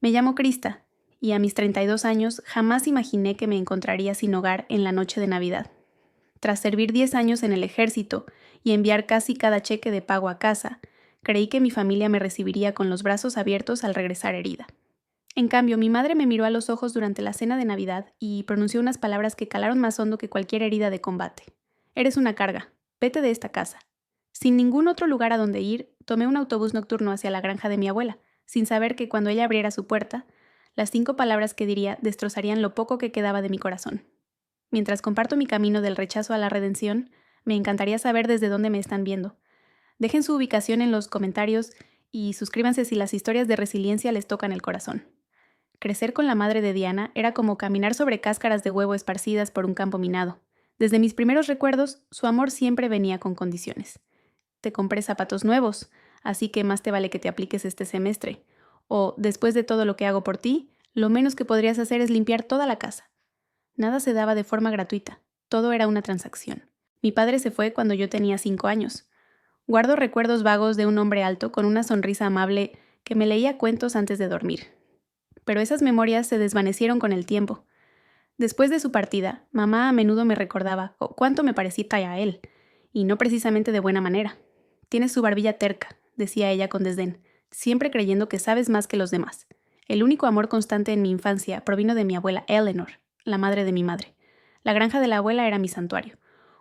Me llamo Krista, y a mis 32 años jamás imaginé que me encontraría sin hogar en la noche de Navidad. Tras servir 10 años en el ejército y enviar casi cada cheque de pago a casa, creí que mi familia me recibiría con los brazos abiertos al regresar herida. En cambio, mi madre me miró a los ojos durante la cena de Navidad y pronunció unas palabras que calaron más hondo que cualquier herida de combate. Eres una carga. Vete de esta casa. Sin ningún otro lugar a donde ir, tomé un autobús nocturno hacia la granja de mi abuela, sin saber que cuando ella abriera su puerta, las 5 palabras que diría destrozarían lo poco que quedaba de mi corazón. Mientras comparto mi camino del rechazo a la redención, me encantaría saber desde dónde me están viendo. Dejen su ubicación en los comentarios y suscríbanse si las historias de resiliencia les tocan el corazón. Crecer con la madre de Diana era como caminar sobre cáscaras de huevo esparcidas por un campo minado. Desde mis primeros recuerdos, su amor siempre venía con condiciones. Te compré zapatos nuevos, así que más te vale que te apliques este semestre. O, después de todo lo que hago por ti, lo menos que podrías hacer es limpiar toda la casa. Nada se daba de forma gratuita, todo era una transacción. Mi padre se fue cuando yo tenía 5 años. Guardo recuerdos vagos de un hombre alto con una sonrisa amable que me leía cuentos antes de dormir. Pero esas memorias se desvanecieron con el tiempo. Después de su partida, mamá a menudo me recordaba cuánto me parecía a él, y no precisamente de buena manera. Tienes su barbilla terca, decía ella con desdén, siempre creyendo que sabes más que los demás. El único amor constante en mi infancia provino de mi abuela Eleanor, la madre de mi madre. La granja de la abuela era mi santuario,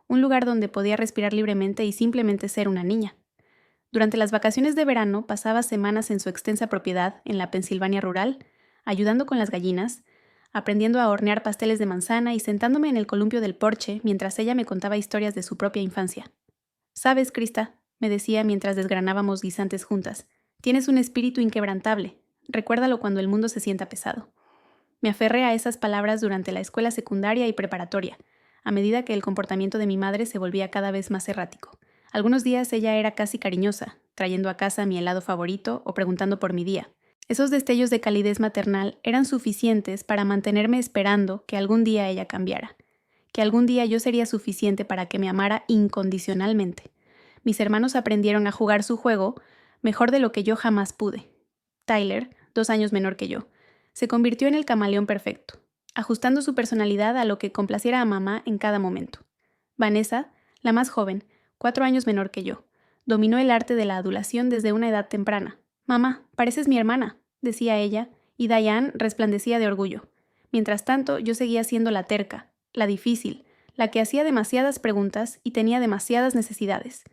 un lugar donde podía respirar libremente y simplemente ser una niña. Durante las vacaciones de verano pasaba semanas en su extensa propiedad en la Pensilvania rural, ayudando con las gallinas, aprendiendo a hornear pasteles de manzana y sentándome en el columpio del porche mientras ella me contaba historias de su propia infancia. «Sabes, Krista», me decía mientras desgranábamos guisantes juntas, «tienes un espíritu inquebrantable. Recuérdalo cuando el mundo se sienta pesado». Me aferré a esas palabras durante la escuela secundaria y preparatoria, a medida que el comportamiento de mi madre se volvía cada vez más errático. Algunos días ella era casi cariñosa, trayendo a casa mi helado favorito o preguntando por mi día. Esos destellos de calidez maternal eran suficientes para mantenerme esperando que algún día ella cambiara, que algún día yo sería suficiente para que me amara incondicionalmente. Mis hermanos aprendieron a jugar su juego mejor de lo que yo jamás pude. Tyler, 2 años menor que yo, se convirtió en el camaleón perfecto, ajustando su personalidad a lo que complaciera a mamá en cada momento. Vanessa, la más joven, 4 años menor que yo, dominó el arte de la adulación desde una edad temprana. «Mamá, pareces mi hermana», decía ella, y Diane resplandecía de orgullo. Mientras tanto, yo seguía siendo la terca, la difícil, la que hacía demasiadas preguntas y tenía demasiadas necesidades.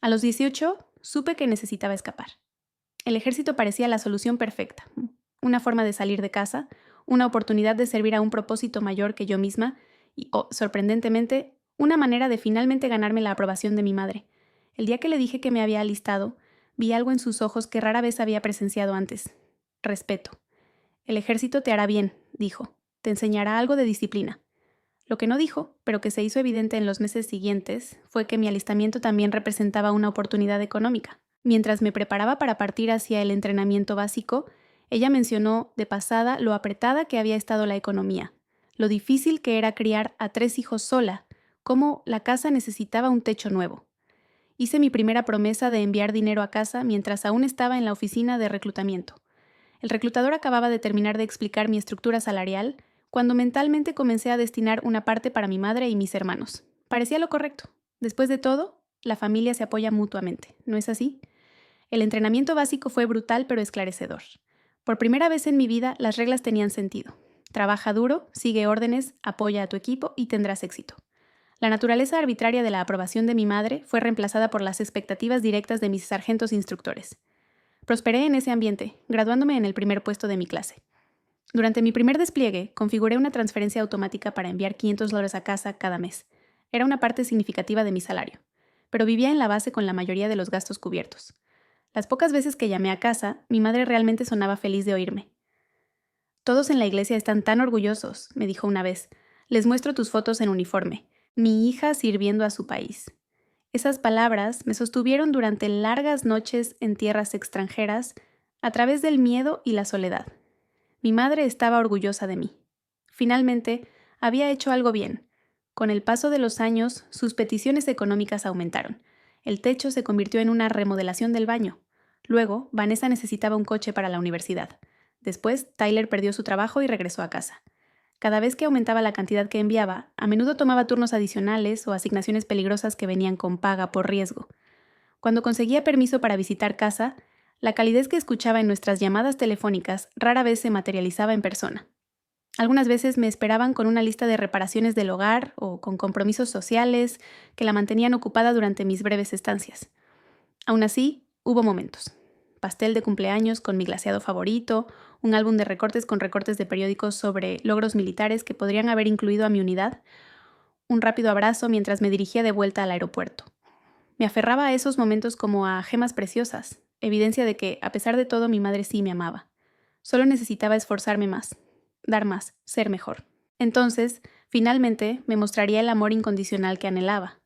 A los 18, supe que necesitaba escapar. El ejército parecía la solución perfecta, una forma de salir de casa, una oportunidad de servir a un propósito mayor que yo misma y, sorprendentemente, una manera de finalmente ganarme la aprobación de mi madre. El día que le dije que me había alistado, vi algo en sus ojos que rara vez había presenciado antes. Respeto. «El ejército te hará bien», dijo. «Te enseñará algo de disciplina». Lo que no dijo, pero que se hizo evidente en los meses siguientes, fue que mi alistamiento también representaba una oportunidad económica. Mientras me preparaba para partir hacia el entrenamiento básico, ella mencionó de pasada lo apretada que había estado la economía, lo difícil que era criar a 3 hijos sola, cómo la casa necesitaba un techo nuevo. Hice mi primera promesa de enviar dinero a casa mientras aún estaba en la oficina de reclutamiento. El reclutador acababa de terminar de explicar mi estructura salarial cuando mentalmente comencé a destinar una parte para mi madre y mis hermanos. Parecía lo correcto. Después de todo, la familia se apoya mutuamente, ¿no es así? El entrenamiento básico fue brutal pero esclarecedor. Por primera vez en mi vida, las reglas tenían sentido. Trabaja duro, sigue órdenes, apoya a tu equipo y tendrás éxito. La naturaleza arbitraria de la aprobación de mi madre fue reemplazada por las expectativas directas de mis sargentos instructores. Prosperé en ese ambiente, graduándome en el primer puesto de mi clase. Durante mi primer despliegue, configuré una transferencia automática para enviar $500 a casa cada mes. Era una parte significativa de mi salario, pero vivía en la base con la mayoría de los gastos cubiertos. Las pocas veces que llamé a casa, mi madre realmente sonaba feliz de oírme. «Todos en la iglesia están tan orgullosos», me dijo una vez. «Les muestro tus fotos en uniforme. Mi hija sirviendo a su país». Esas palabras me sostuvieron durante largas noches en tierras extranjeras, a través del miedo y la soledad. Mi madre estaba orgullosa de mí. Finalmente, había hecho algo bien. Con el paso de los años, sus peticiones económicas aumentaron. El techo se convirtió en una remodelación del baño. Luego, Vanessa necesitaba un coche para la universidad. Después, Tyler perdió su trabajo y regresó a casa. Cada vez que aumentaba la cantidad que enviaba, a menudo tomaba turnos adicionales o asignaciones peligrosas que venían con paga por riesgo. Cuando conseguía permiso para visitar casa, la calidez que escuchaba en nuestras llamadas telefónicas rara vez se materializaba en persona. Algunas veces me esperaban con una lista de reparaciones del hogar o con compromisos sociales que la mantenían ocupada durante mis breves estancias. Aún así, hubo momentos. Pastel de cumpleaños con mi glaseado favorito, un álbum de recortes con recortes de periódicos sobre logros militares que podrían haber incluido a mi unidad, un rápido abrazo mientras me dirigía de vuelta al aeropuerto. Me aferraba a esos momentos como a gemas preciosas, evidencia de que, a pesar de todo, mi madre sí me amaba. Solo necesitaba esforzarme más, dar más, ser mejor. Entonces, finalmente, me mostraría el amor incondicional que anhelaba.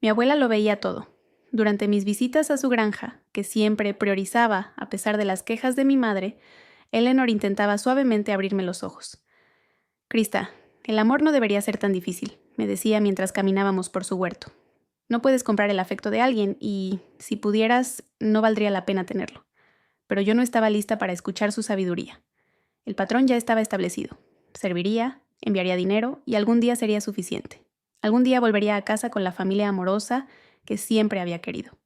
Mi abuela lo veía todo. Durante mis visitas a su granja, que siempre priorizaba a pesar de las quejas de mi madre, Eleanor intentaba suavemente abrirme los ojos. «Krista, el amor no debería ser tan difícil», me decía mientras caminábamos por su huerto. «No puedes comprar el afecto de alguien y, si pudieras, no valdría la pena tenerlo». Pero yo no estaba lista para escuchar su sabiduría. El patrón ya estaba establecido. Serviría, enviaría dinero y algún día sería suficiente. Algún día volvería a casa con la familia amorosa que siempre había querido.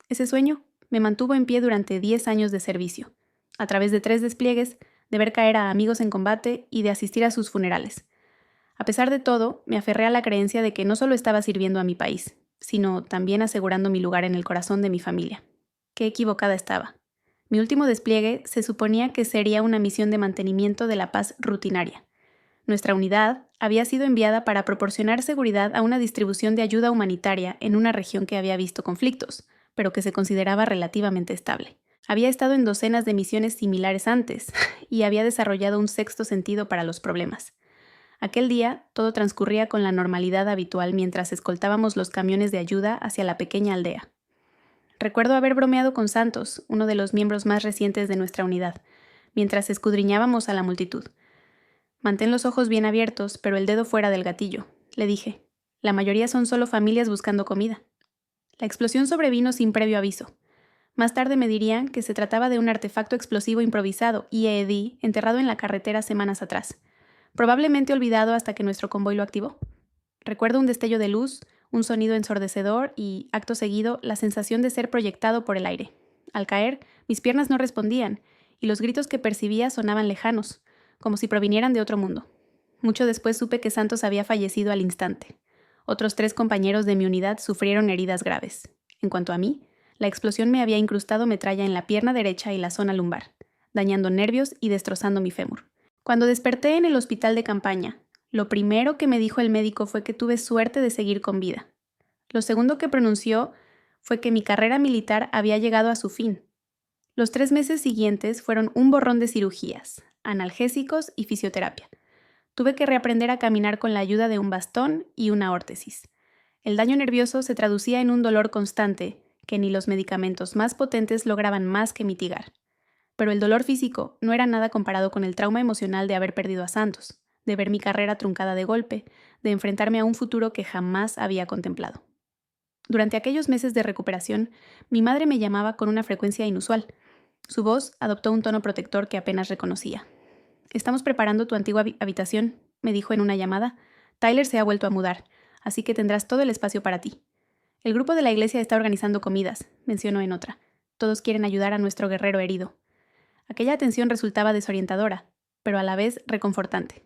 Ese sueño me mantuvo en pie durante 10 años de servicio, a través de 3 despliegues, de ver caer a amigos en combate y de asistir a sus funerales. A pesar de todo, me aferré a la creencia de que no solo estaba sirviendo a mi país, sino también asegurando mi lugar en el corazón de mi familia. Qué equivocada estaba. Mi último despliegue se suponía que sería una misión de mantenimiento de la paz rutinaria. Nuestra unidad había sido enviada para proporcionar seguridad a una distribución de ayuda humanitaria en una región que había visto conflictos, pero que se consideraba relativamente estable. Había estado en docenas de misiones similares antes y había desarrollado un sexto sentido para los problemas. Aquel día, todo transcurría con la normalidad habitual mientras escoltábamos los camiones de ayuda hacia la pequeña aldea. Recuerdo haber bromeado con Santos, uno de los miembros más recientes de nuestra unidad, mientras escudriñábamos a la multitud. «Mantén los ojos bien abiertos, pero el dedo fuera del gatillo», le dije. «La mayoría son solo familias buscando comida». La explosión sobrevino sin previo aviso. Más tarde me dirían que se trataba de un artefacto explosivo improvisado, IED, enterrado en la carretera semanas atrás. Probablemente olvidado hasta que nuestro convoy lo activó. Recuerdo un destello de luz, un sonido ensordecedor y, acto seguido, la sensación de ser proyectado por el aire. Al caer, mis piernas no respondían, y los gritos que percibía sonaban lejanos, como si provinieran de otro mundo. Mucho después supe que Santos había fallecido al instante. Otros 3 compañeros de mi unidad sufrieron heridas graves. En cuanto a mí, la explosión me había incrustado metralla en la pierna derecha y la zona lumbar, dañando nervios y destrozando mi fémur. Cuando desperté en el hospital de campaña, lo primero que me dijo el médico fue que tuve suerte de seguir con vida. Lo segundo que pronunció fue que mi carrera militar había llegado a su fin. Los 3 meses siguientes fueron un borrón de cirugías, analgésicos y fisioterapia. Tuve que reaprender a caminar con la ayuda de un bastón y una órtesis. El daño nervioso se traducía en un dolor constante que ni los medicamentos más potentes lograban más que mitigar. Pero el dolor físico no era nada comparado con el trauma emocional de haber perdido a Santos, de ver mi carrera truncada de golpe, de enfrentarme a un futuro que jamás había contemplado. Durante aquellos meses de recuperación, mi madre me llamaba con una frecuencia inusual. Su voz adoptó un tono protector que apenas reconocía. «Estamos preparando tu antigua habitación», me dijo en una llamada. «Tyler se ha vuelto a mudar, así que tendrás todo el espacio para ti. El grupo de la iglesia está organizando comidas», mencionó en otra. «Todos quieren ayudar a nuestro guerrero herido». Aquella atención resultaba desorientadora, pero a la vez reconfortante.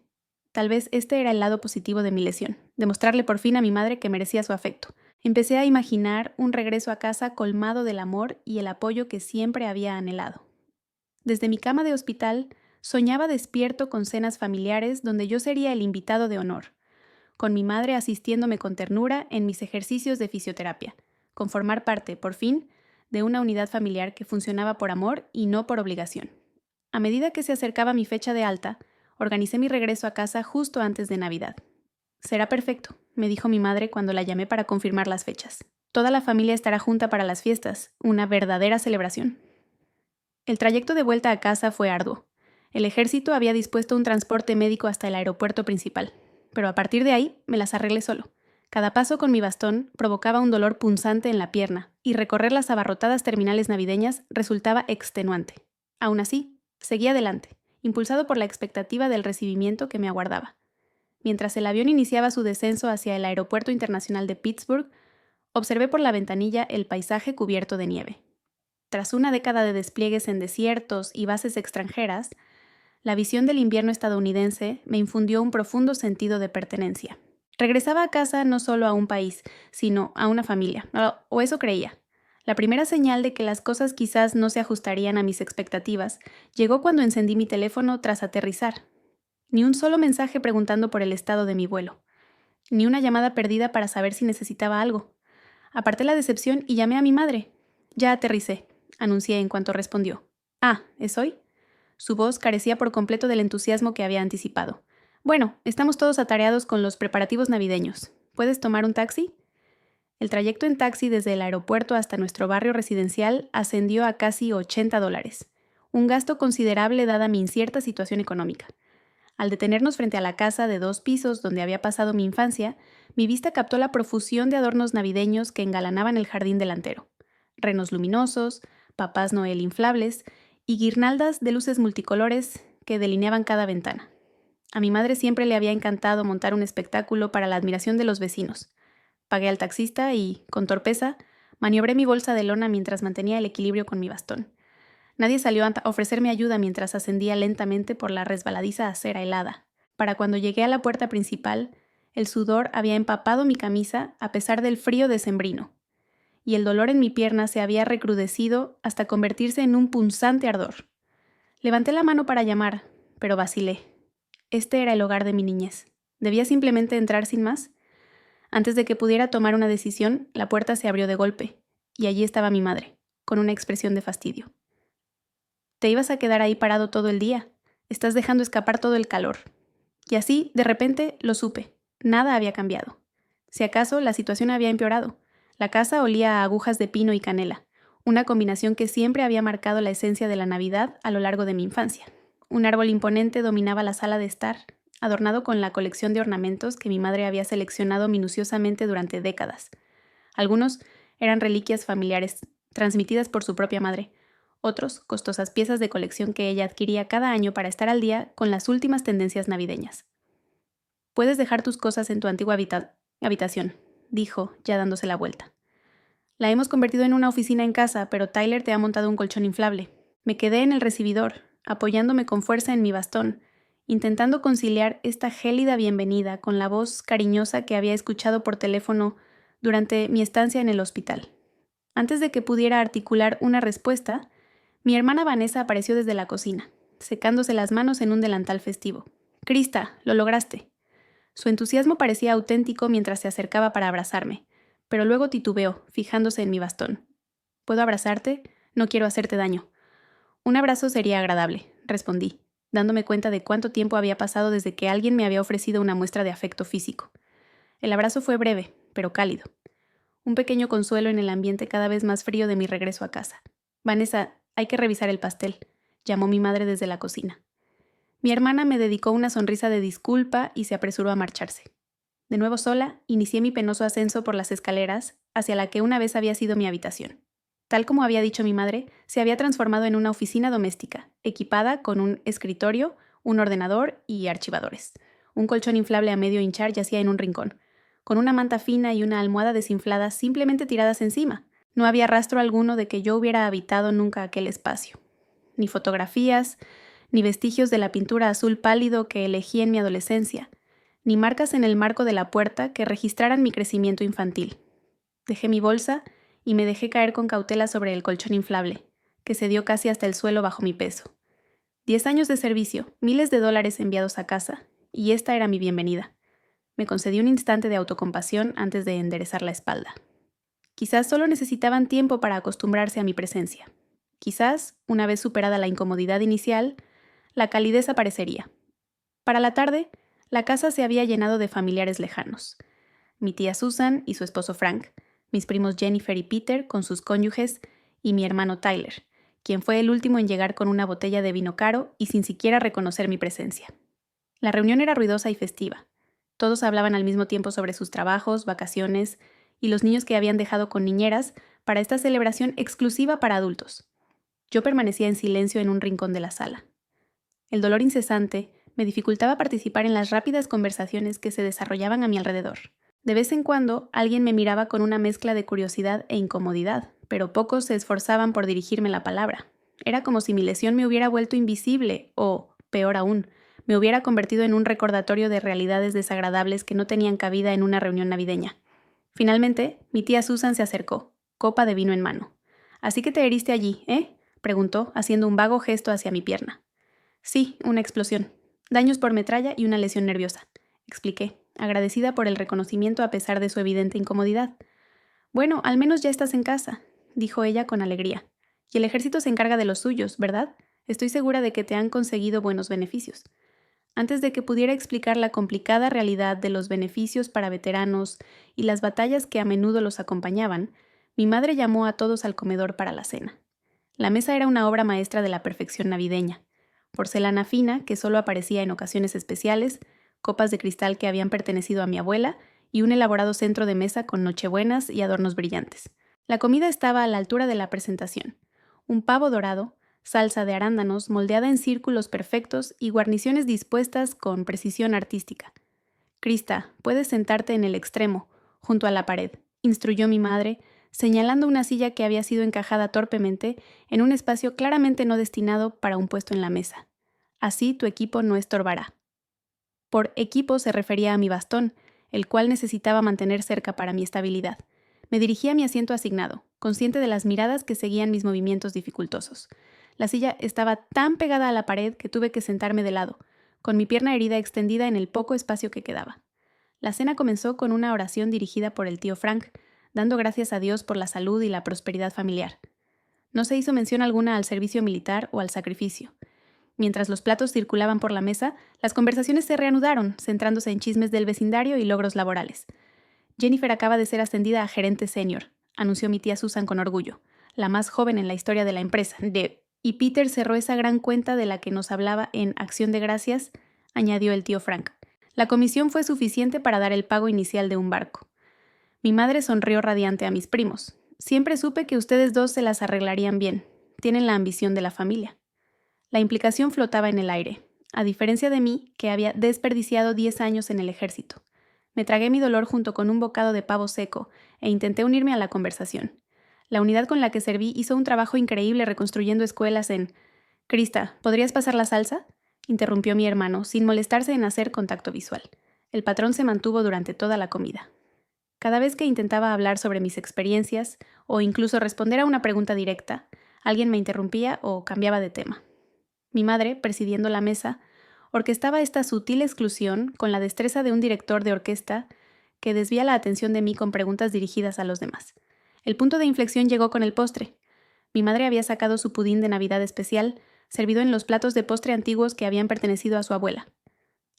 Tal vez este era el lado positivo de mi lesión, demostrarle por fin a mi madre que merecía su afecto. Empecé a imaginar un regreso a casa colmado del amor y el apoyo que siempre había anhelado. Desde mi cama de hospital, soñaba despierto con cenas familiares donde yo sería el invitado de honor, con mi madre asistiéndome con ternura en mis ejercicios de fisioterapia, con formar parte, por fin, de una unidad familiar que funcionaba por amor y no por obligación. A medida que se acercaba mi fecha de alta, organicé mi regreso a casa justo antes de Navidad. «Será perfecto», me dijo mi madre cuando la llamé para confirmar las fechas. «Toda la familia estará junta para las fiestas, una verdadera celebración». El trayecto de vuelta a casa fue arduo. El ejército había dispuesto un transporte médico hasta el aeropuerto principal, pero a partir de ahí me las arreglé solo. Cada paso con mi bastón provocaba un dolor punzante en la pierna, y recorrer las abarrotadas terminales navideñas resultaba extenuante. Aún así, seguí adelante, impulsado por la expectativa del recibimiento que me aguardaba. Mientras el avión iniciaba su descenso hacia el Aeropuerto Internacional de Pittsburgh, observé por la ventanilla el paisaje cubierto de nieve. Tras una década de despliegues en desiertos y bases extranjeras, la visión del invierno estadounidense me infundió un profundo sentido de pertenencia. Regresaba a casa no solo a un país, sino a una familia, o eso creía. La primera señal de que las cosas quizás no se ajustarían a mis expectativas llegó cuando encendí mi teléfono tras aterrizar. Ni un solo mensaje preguntando por el estado de mi vuelo. Ni una llamada perdida para saber si necesitaba algo. Aparté la decepción y llamé a mi madre. «Ya aterricé», anuncié en cuanto respondió. «Ah, ¿es hoy?». Su voz carecía por completo del entusiasmo que había anticipado. «Bueno, estamos todos atareados con los preparativos navideños. ¿Puedes tomar un taxi?». El trayecto en taxi desde el aeropuerto hasta nuestro barrio residencial ascendió a casi $80, un gasto considerable dada mi incierta situación económica. Al detenernos frente a la casa de 2 pisos donde había pasado mi infancia, mi vista captó la profusión de adornos navideños que engalanaban el jardín delantero. Renos luminosos, papás Noel inflables y guirnaldas de luces multicolores que delineaban cada ventana. A mi madre siempre le había encantado montar un espectáculo para la admiración de los vecinos. Pagué al taxista y, con torpeza, maniobré mi bolsa de lona mientras mantenía el equilibrio con mi bastón. Nadie salió a ofrecerme ayuda mientras ascendía lentamente por la resbaladiza acera helada. Para cuando llegué a la puerta principal, el sudor había empapado mi camisa a pesar del frío decembrino, y el dolor en mi pierna se había recrudecido hasta convertirse en un punzante ardor. Levanté la mano para llamar, pero vacilé. Este era el hogar de mi niñez. ¿Debía simplemente entrar sin más? Antes de que pudiera tomar una decisión, la puerta se abrió de golpe, y allí estaba mi madre, con una expresión de fastidio. «Te ibas a quedar ahí parado todo el día. Estás dejando escapar todo el calor». Y así, de repente, lo supe. Nada había cambiado. Si acaso, la situación había empeorado. La casa olía a agujas de pino y canela, una combinación que siempre había marcado la esencia de la Navidad a lo largo de mi infancia. Un árbol imponente dominaba la sala de estar, adornado con la colección de ornamentos que mi madre había seleccionado minuciosamente durante décadas. Algunos eran reliquias familiares, transmitidas por su propia madre. Otros, costosas piezas de colección que ella adquiría cada año para estar al día con las últimas tendencias navideñas. «Puedes dejar tus cosas en tu antigua habitación», dijo, ya dándose la vuelta. «La hemos convertido en una oficina en casa, pero Tyler te ha montado un colchón inflable». Me quedé en el recibidor, apoyándome con fuerza en mi bastón, intentando conciliar esta gélida bienvenida con la voz cariñosa que había escuchado por teléfono durante mi estancia en el hospital. Antes de que pudiera articular una respuesta, mi hermana Vanessa apareció desde la cocina, secándose las manos en un delantal festivo. «Krista, lo lograste». Su entusiasmo parecía auténtico mientras se acercaba para abrazarme, pero luego titubeó, fijándose en mi bastón. «¿Puedo abrazarte? No quiero hacerte daño». «Un abrazo sería agradable», respondí, dándome cuenta de cuánto tiempo había pasado desde que alguien me había ofrecido una muestra de afecto físico. El abrazo fue breve, pero cálido. Un pequeño consuelo en el ambiente cada vez más frío de mi regreso a casa. «Vanessa, hay que revisar el pastel», llamó mi madre desde la cocina. Mi hermana me dedicó una sonrisa de disculpa y se apresuró a marcharse. De nuevo sola, inicié mi penoso ascenso por las escaleras hacia la que una vez había sido mi habitación. Tal como había dicho mi madre, se había transformado en una oficina doméstica, equipada con un escritorio, un ordenador y archivadores. Un colchón inflable a medio hinchar yacía en un rincón, con una manta fina y una almohada desinflada simplemente tiradas encima. No había rastro alguno de que yo hubiera habitado nunca aquel espacio. Ni fotografías, ni vestigios de la pintura azul pálido que elegí en mi adolescencia, ni marcas en el marco de la puerta que registraran mi crecimiento infantil. Dejé mi bolsa y me dejé caer con cautela sobre el colchón inflable, que cedió casi hasta el suelo bajo mi peso. 10 años de servicio, miles de dólares enviados a casa, y esta era mi bienvenida. Me concedí un instante de autocompasión antes de enderezar la espalda. Quizás solo necesitaban tiempo para acostumbrarse a mi presencia. Quizás, una vez superada la incomodidad inicial, la calidez aparecería. Para la tarde, la casa se había llenado de familiares lejanos. Mi tía Susan y su esposo Frank, mis primos Jennifer y Peter con sus cónyuges y mi hermano Tyler, quien fue el último en llegar con una botella de vino caro y sin siquiera reconocer mi presencia. La reunión era ruidosa y festiva. Todos hablaban al mismo tiempo sobre sus trabajos, vacaciones y los niños que habían dejado con niñeras para esta celebración exclusiva para adultos. Yo permanecía en silencio en un rincón de la sala. El dolor incesante me dificultaba participar en las rápidas conversaciones que se desarrollaban a mi alrededor. De vez en cuando, alguien me miraba con una mezcla de curiosidad e incomodidad, pero pocos se esforzaban por dirigirme la palabra. Era como si mi lesión me hubiera vuelto invisible o, peor aún, me hubiera convertido en un recordatorio de realidades desagradables que no tenían cabida en una reunión navideña. Finalmente, mi tía Susan se acercó, copa de vino en mano. «¿Así que te heriste allí, preguntó, haciendo un vago gesto hacia mi pierna. «Sí, una explosión. Daños por metralla y una lesión nerviosa», expliqué, agradecida por el reconocimiento a pesar de su evidente incomodidad. «Bueno, al menos ya estás en casa», dijo ella con alegría. «Y el ejército se encarga de los suyos, ¿verdad? Estoy segura de que te han conseguido buenos beneficios». Antes de que pudiera explicar la complicada realidad de los beneficios para veteranos y las batallas que a menudo los acompañaban, mi madre llamó a todos al comedor para la cena. La mesa era una obra maestra de la perfección navideña. Porcelana fina, que solo aparecía en ocasiones especiales, copas de cristal que habían pertenecido a mi abuela y un elaborado centro de mesa con nochebuenas y adornos brillantes. La comida estaba a la altura de la presentación. Un pavo dorado, salsa de arándanos moldeada en círculos perfectos y guarniciones dispuestas con precisión artística. «Krista, puedes sentarte en el extremo, junto a la pared», instruyó mi madre, señalando una silla que había sido encajada torpemente en un espacio claramente no destinado para un puesto en la mesa. «Así tu equipo no estorbará». Por equipo se refería a mi bastón, el cual necesitaba mantener cerca para mi estabilidad. Me dirigí a mi asiento asignado, consciente de las miradas que seguían mis movimientos dificultosos. La silla estaba tan pegada a la pared que tuve que sentarme de lado, con mi pierna herida extendida en el poco espacio que quedaba. La cena comenzó con una oración dirigida por el tío Frank, dando gracias a Dios por la salud y la prosperidad familiar. No se hizo mención alguna al servicio militar o al sacrificio. Mientras los platos circulaban por la mesa, las conversaciones se reanudaron, centrándose en chismes del vecindario y logros laborales. «Jennifer acaba de ser ascendida a gerente senior», anunció mi tía Susan con orgullo, la más joven en la historia de la empresa. «Y Peter cerró esa gran cuenta de la que nos hablaba en Acción de Gracias», añadió el tío Frank. «La comisión fue suficiente para dar el pago inicial de un barco». Mi madre sonrió radiante a mis primos. «Siempre supe que ustedes dos se las arreglarían bien. Tienen la ambición de la familia». La implicación flotaba en el aire, a diferencia de mí, que había desperdiciado 10 años en el ejército. Me tragué mi dolor junto con un bocado de pavo seco e intenté unirme a la conversación. La unidad con la que serví hizo un trabajo increíble reconstruyendo escuelas en... «Krista, ¿podrías pasar la salsa?», interrumpió mi hermano, sin molestarse en hacer contacto visual. El patrón se mantuvo durante toda la comida. Cada vez que intentaba hablar sobre mis experiencias, o incluso responder a una pregunta directa, alguien me interrumpía o cambiaba de tema. Mi madre, presidiendo la mesa, orquestaba esta sutil exclusión con la destreza de un director de orquesta que desvía la atención de mí con preguntas dirigidas a los demás. El punto de inflexión llegó con el postre. Mi madre había sacado su pudín de Navidad especial, servido en los platos de postre antiguos que habían pertenecido a su abuela.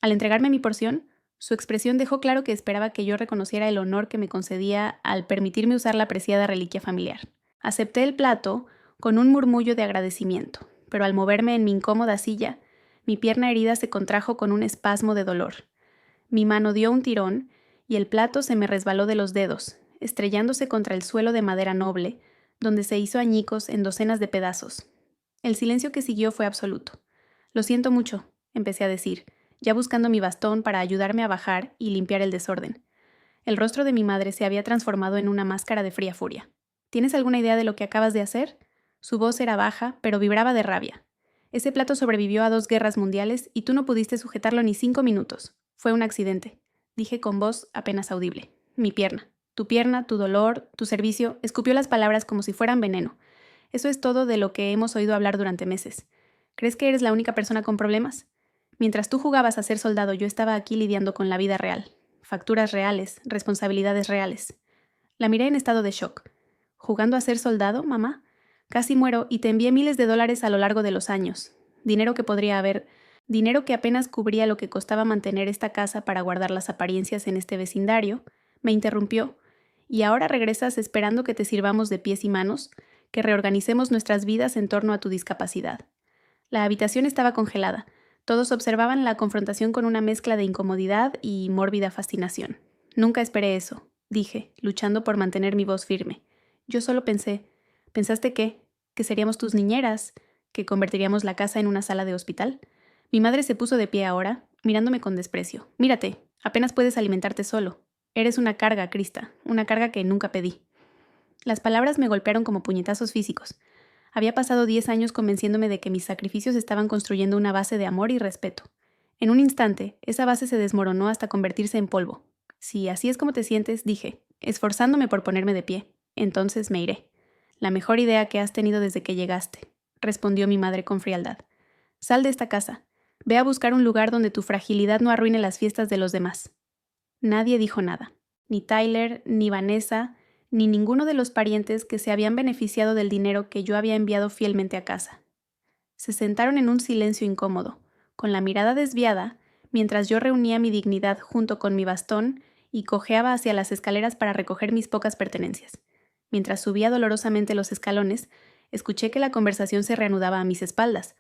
Al entregarme mi porción, su expresión dejó claro que esperaba que yo reconociera el honor que me concedía al permitirme usar la preciada reliquia familiar. Acepté el plato con un murmullo de agradecimiento, pero al moverme en mi incómoda silla, mi pierna herida se contrajo con un espasmo de dolor. Mi mano dio un tirón y el plato se me resbaló de los dedos, estrellándose contra el suelo de madera noble, donde se hizo añicos en docenas de pedazos. El silencio que siguió fue absoluto. «Lo siento mucho», empecé a decir, ya buscando mi bastón para ayudarme a bajar y limpiar el desorden. El rostro de mi madre se había transformado en una máscara de fría furia. «¿Tienes alguna idea de lo que acabas de hacer?». Su voz era baja, pero vibraba de rabia. «Ese plato sobrevivió a 2 guerras mundiales y tú no pudiste sujetarlo ni 5 minutos. Fue un accidente», dije con voz apenas audible. «Mi pierna. Tu pierna, tu dolor, tu servicio», escupió las palabras como si fueran veneno. «Eso es todo de lo que hemos oído hablar durante meses. ¿Crees que eres la única persona con problemas? Mientras tú jugabas a ser soldado, yo estaba aquí lidiando con la vida real. Facturas reales, responsabilidades reales». La miré en estado de shock. «¿Jugando a ser soldado, mamá? Casi muero y te envié miles de dólares a lo largo de los años. Dinero que apenas cubría lo que costaba mantener esta casa para guardar las apariencias en este vecindario», me interrumpió. «¿Y ahora regresas esperando que te sirvamos de pies y manos, que reorganicemos nuestras vidas en torno a tu discapacidad?» La habitación estaba congelada. Todos observaban la confrontación con una mezcla de incomodidad y mórbida fascinación. «Nunca esperé eso», dije, luchando por mantener mi voz firme. «Yo solo pensé... ¿Pensaste qué? ¿Que seríamos tus niñeras? ¿Que convertiríamos la casa en una sala de hospital?» Mi madre se puso de pie ahora, mirándome con desprecio. Mírate, apenas puedes alimentarte solo. Eres una carga, Krista, una carga que nunca pedí. Las palabras me golpearon como puñetazos físicos. Había pasado 10 años convenciéndome de que mis sacrificios estaban construyendo una base de amor y respeto. En un instante, esa base se desmoronó hasta convertirse en polvo. Si así es como te sientes, dije, esforzándome por ponerme de pie, entonces me iré. La mejor idea que has tenido desde que llegaste, respondió mi madre con frialdad. Sal de esta casa. Ve a buscar un lugar donde tu fragilidad no arruine las fiestas de los demás. Nadie dijo nada. Ni Tyler, ni Vanessa, ni ninguno de los parientes que se habían beneficiado del dinero que yo había enviado fielmente a casa. Se sentaron en un silencio incómodo, con la mirada desviada, mientras yo reunía mi dignidad junto con mi bastón y cojeaba hacia las escaleras para recoger mis pocas pertenencias. Mientras subía dolorosamente los escalones, escuché que la conversación se reanudaba a mis espaldas,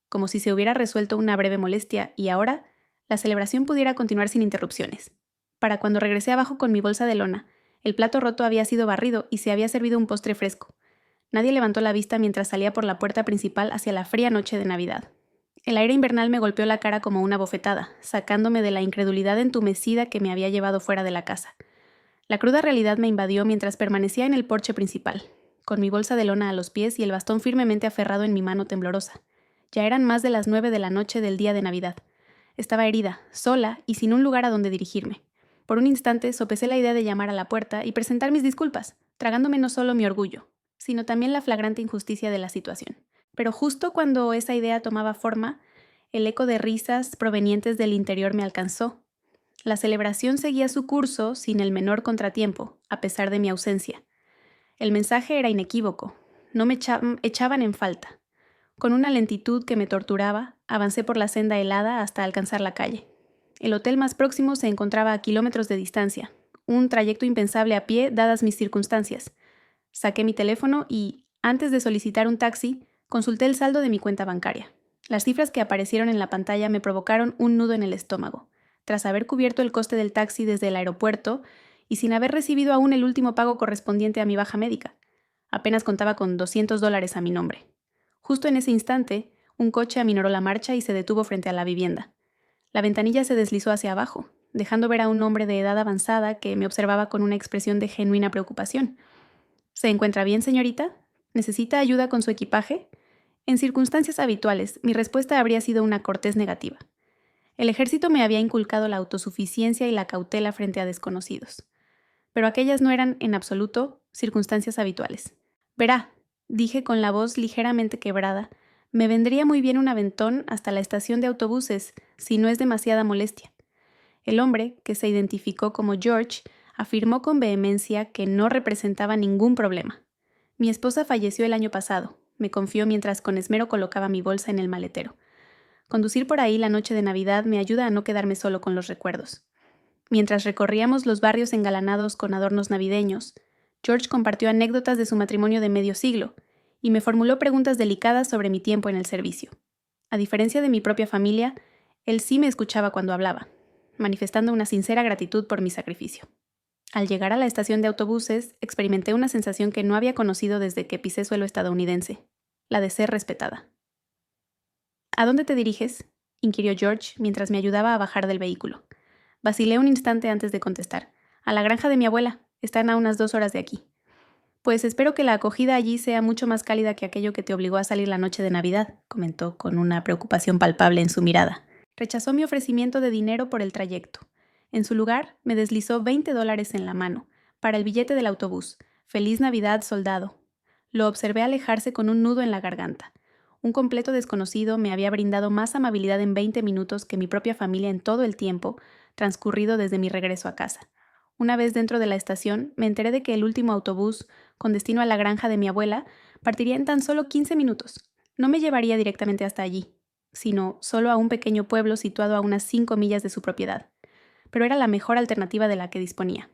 como si se hubiera resuelto una breve molestia y ahora la celebración pudiera continuar sin interrupciones. Para cuando regresé abajo con mi bolsa de lona, el plato roto había sido barrido y se había servido un postre fresco. Nadie levantó la vista mientras salía por la puerta principal hacia la fría noche de Navidad. El aire invernal me golpeó la cara como una bofetada, sacándome de la incredulidad entumecida que me había llevado fuera de la casa. La cruda realidad me invadió mientras permanecía en el porche principal, con mi bolsa de lona a los pies y el bastón firmemente aferrado en mi mano temblorosa. Ya eran más de las 9 de la noche del día de Navidad. Estaba herida, sola y sin un lugar a donde dirigirme. Por un instante sopesé la idea de llamar a la puerta y presentar mis disculpas, tragándome no solo mi orgullo, sino también la flagrante injusticia de la situación. Pero justo cuando esa idea tomaba forma, el eco de risas provenientes del interior me alcanzó. La celebración seguía su curso sin el menor contratiempo, a pesar de mi ausencia. El mensaje era inequívoco. No me echaban en falta. Con una lentitud que me torturaba, avancé por la senda helada hasta alcanzar la calle. El hotel más próximo se encontraba a kilómetros de distancia, un trayecto impensable a pie dadas mis circunstancias. Saqué mi teléfono y, antes de solicitar un taxi, consulté el saldo de mi cuenta bancaria. Las cifras que aparecieron en la pantalla me provocaron un nudo en el estómago. Tras haber cubierto el coste del taxi desde el aeropuerto y sin haber recibido aún el último pago correspondiente a mi baja médica, apenas contaba con $200 a mi nombre. Justo en ese instante, un coche aminoró la marcha y se detuvo frente a la vivienda. La ventanilla se deslizó hacia abajo, dejando ver a un hombre de edad avanzada que me observaba con una expresión de genuina preocupación. ¿Se encuentra bien, señorita? ¿Necesita ayuda con su equipaje? En circunstancias habituales, mi respuesta habría sido una cortés negativa. El ejército me había inculcado la autosuficiencia y la cautela frente a desconocidos. Pero aquellas no eran, en absoluto, circunstancias habituales. Verá, dije con la voz ligeramente quebrada, me vendría muy bien un aventón hasta la estación de autobuses, si no es demasiada molestia. El hombre, que se identificó como George, afirmó con vehemencia que no representaba ningún problema. Mi esposa falleció el año pasado, me confió mientras con esmero colocaba mi bolsa en el maletero. Conducir por ahí la noche de Navidad me ayuda a no quedarme solo con los recuerdos. Mientras recorríamos los barrios engalanados con adornos navideños, George compartió anécdotas de su matrimonio de medio siglo y me formuló preguntas delicadas sobre mi tiempo en el servicio. A diferencia de mi propia familia, él sí me escuchaba cuando hablaba, manifestando una sincera gratitud por mi sacrificio. Al llegar a la estación de autobuses, experimenté una sensación que no había conocido desde que pisé suelo estadounidense, la de ser respetada. ¿A dónde te diriges?, inquirió George mientras me ayudaba a bajar del vehículo. Vacilé un instante antes de contestar. A la granja de mi abuela. Están a unas 2 horas de aquí. Pues espero que la acogida allí sea mucho más cálida que aquello que te obligó a salir la noche de Navidad, comentó con una preocupación palpable en su mirada. Rechazó mi ofrecimiento de dinero por el trayecto. En su lugar, me deslizó $20 en la mano, para el billete del autobús. Feliz Navidad, soldado. Lo observé alejarse con un nudo en la garganta. Un completo desconocido me había brindado más amabilidad en 20 minutos que mi propia familia en todo el tiempo transcurrido desde mi regreso a casa. Una vez dentro de la estación, me enteré de que el último autobús, con destino a la granja de mi abuela, partiría en tan solo 15 minutos. No me llevaría directamente hasta allí, sino solo a un pequeño pueblo situado a unas 5 millas de su propiedad. Pero era la mejor alternativa de la que disponía.